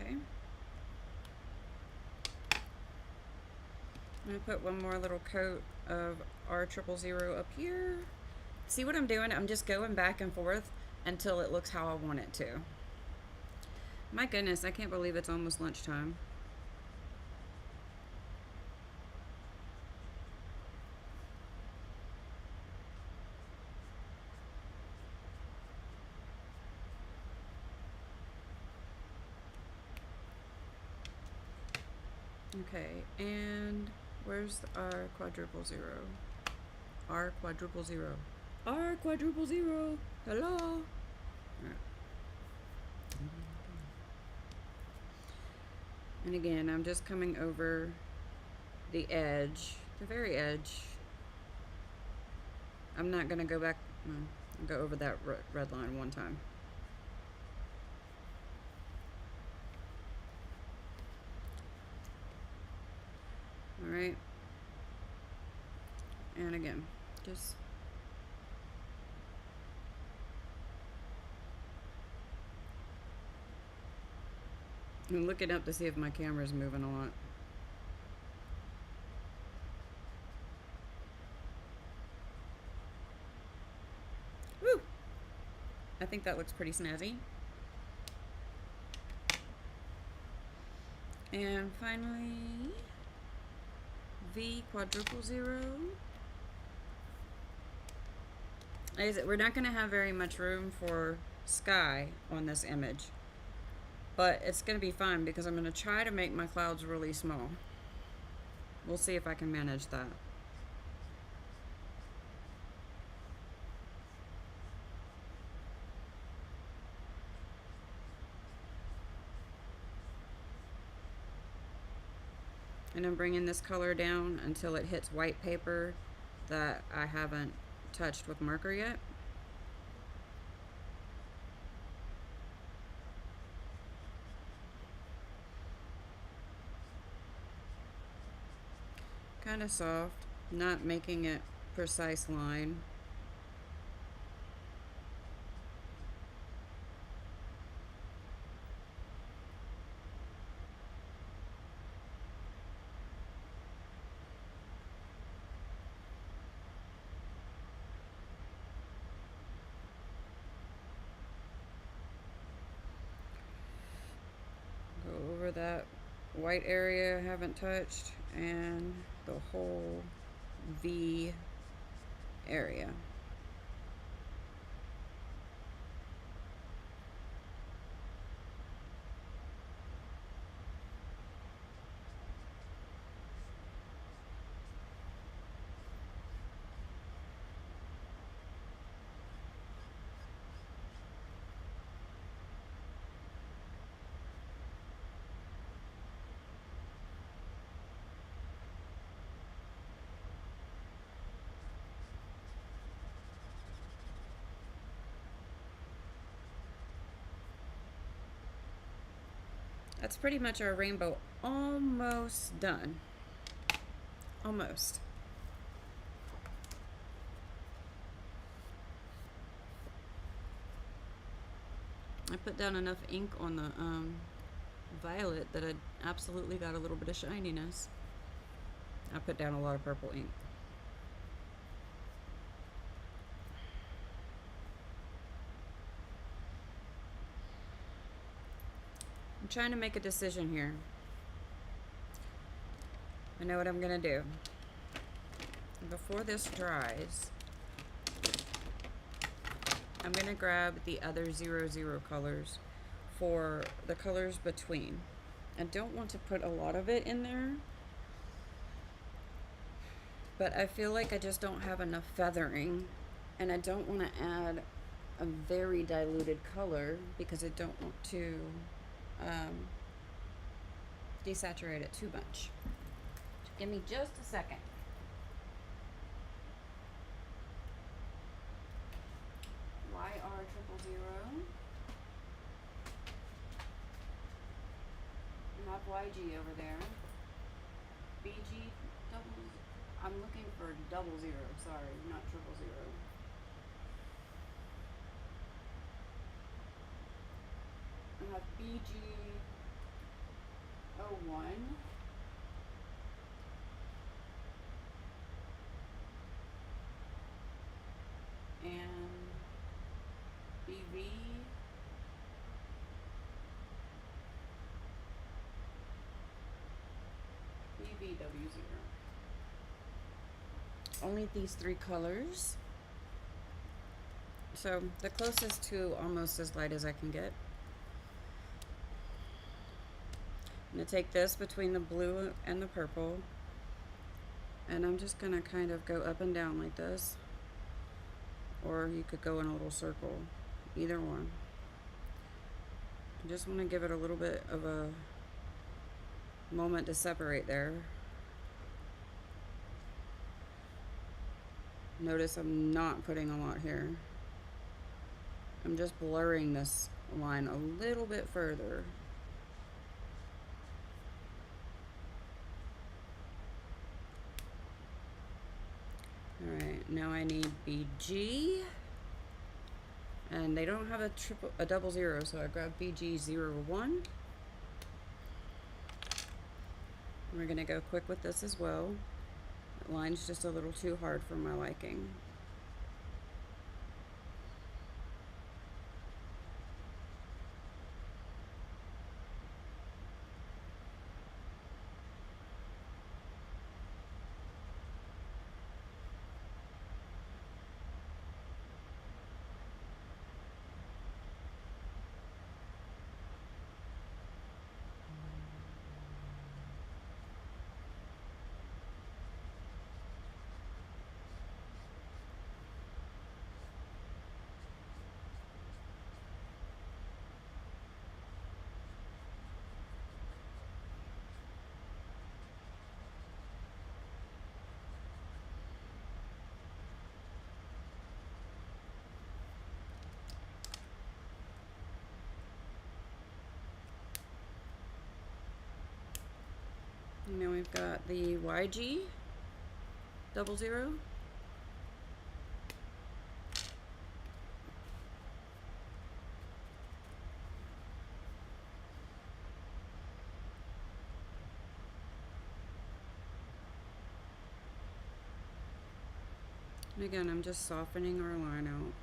Okay. I'm going to put one more little coat of R triple zero up here. See what I'm doing? I'm just going back and forth until it looks how I want it to. My goodness, I can't believe it's almost lunchtime. Okay, and where's our quadruple zero? R quadruple zero. R quadruple zero. Hello. Right. And again, I'm just coming over the edge, the very edge. I'm not gonna go back. I'll go over that red line one time. All right. And again, just I'm looking up to see if my camera's moving a lot. Woo! I think that looks pretty snazzy. And finally, V quadruple zero. We're not going to have very much room for sky on this image, but it's going to be fun because I'm going to try to make my clouds really small. We'll see if I can manage that. And I'm bringing this color down until it hits white paper that I haven't touched with marker yet. Kind of soft, not making it precise line. that white area I haven't touched, and the whole V area. That's pretty much our rainbow almost done. Almost. I put down enough ink on the violet that I absolutely got a little bit of shininess. I put down a lot of purple ink. I'm trying to make a decision here. I know what I'm gonna do. Before this dries, I'm gonna grab the other 00 colors for the colors between. I don't want to put a lot of it in there, but I feel like I just don't have enough feathering, and I don't want to add a very diluted color because I don't want to desaturate it too much. Give me just a second. YR000. You have YG over there. BG double. I'm looking for 00. Sorry, not 000. I have BG01. And BV BVW0. Only these 3 colors. So the closest to almost as light as I can get. I'm going to take this between the blue and the purple, and I'm just going to kind of go up and down like this, or you could go in a little circle, either one. I just want to give it a little bit of a moment to separate there. Notice I'm not putting a lot here. I'm just blurring this line a little bit further. Alright, now I need BG. And they don't have a 00, so I grab BG01. We're gonna go quick with this as well. That line's just a little too hard for my liking. And then we've got the YG 00. And again, I'm just softening our line out.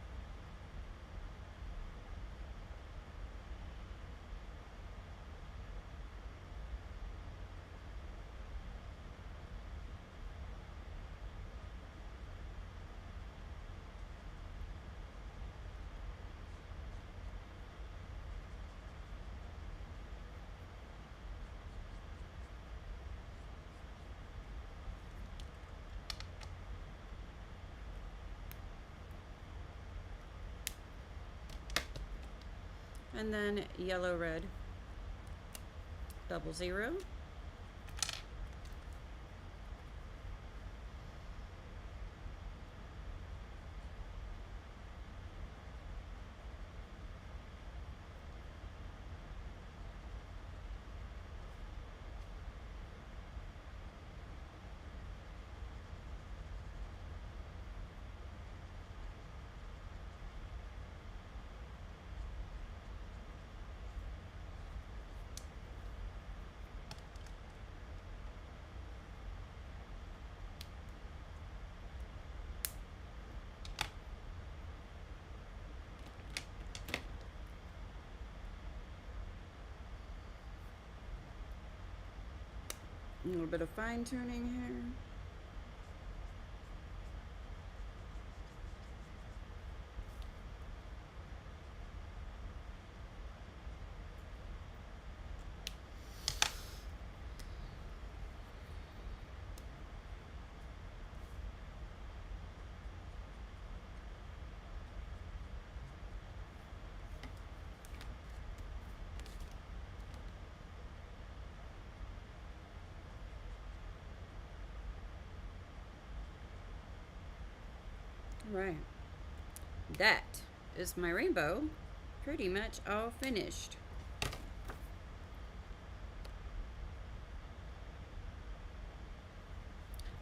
and then yellow, red, 00. A little bit of fine tuning here. Right. That is my rainbow pretty much all finished.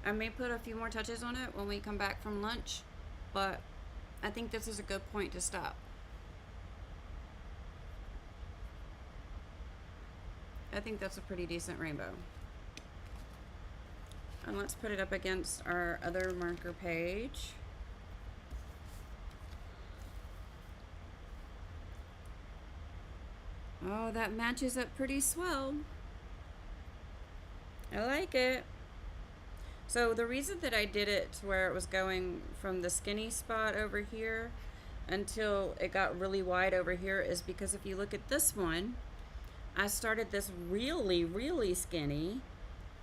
I may put a few more touches on it when we come back from lunch, but I think this is a good point to stop. I think that's a pretty decent rainbow. And let's put it up against our other marker page. Oh, that matches up pretty swell. I like it. So the reason that I did it to where it was going from the skinny spot over here until it got really wide over here is because if you look at this one, I started this really, really skinny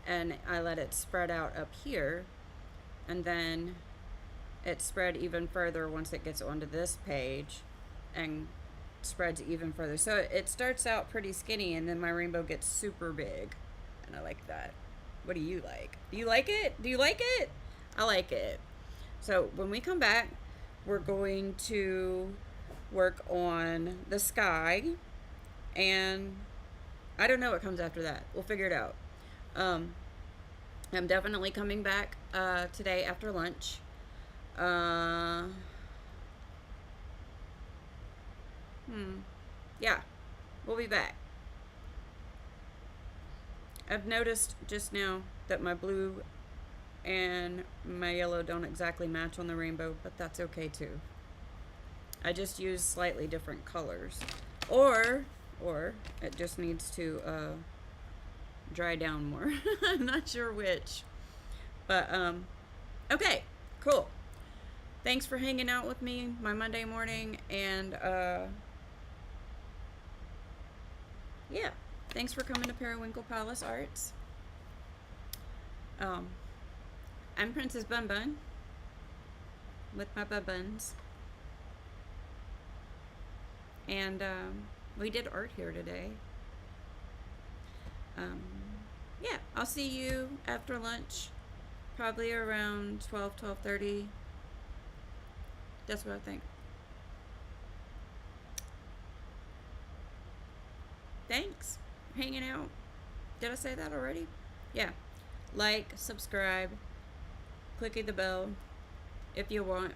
and I let it spread out up here, and then it spread even further once it gets onto this page and spreads even further. So it starts out pretty skinny and then my rainbow gets super big, and I like that. What do you like? Do you like it? Do you like it? I like it. So when we come back, we're going to work on the sky, and I don't know what comes after that. We'll figure it out. I'm definitely coming back today after lunch. Yeah, we'll be back. I've noticed just now that my blue and my yellow don't exactly match on the rainbow, but that's okay too. I just use slightly different colors. Or it just needs to dry down more. I'm not sure which. But, okay, cool. Thanks for hanging out with me my Monday morning, and yeah, thanks for coming to Periwinkle Palace Arts. I'm Princess Bun Bun with my bun-buns, and we did art here today. Yeah, I'll see you after lunch, probably around 12:30. That's what I think. Thanks for hanging out. Did I say that already? Yeah. Like, subscribe, click the bell if you want.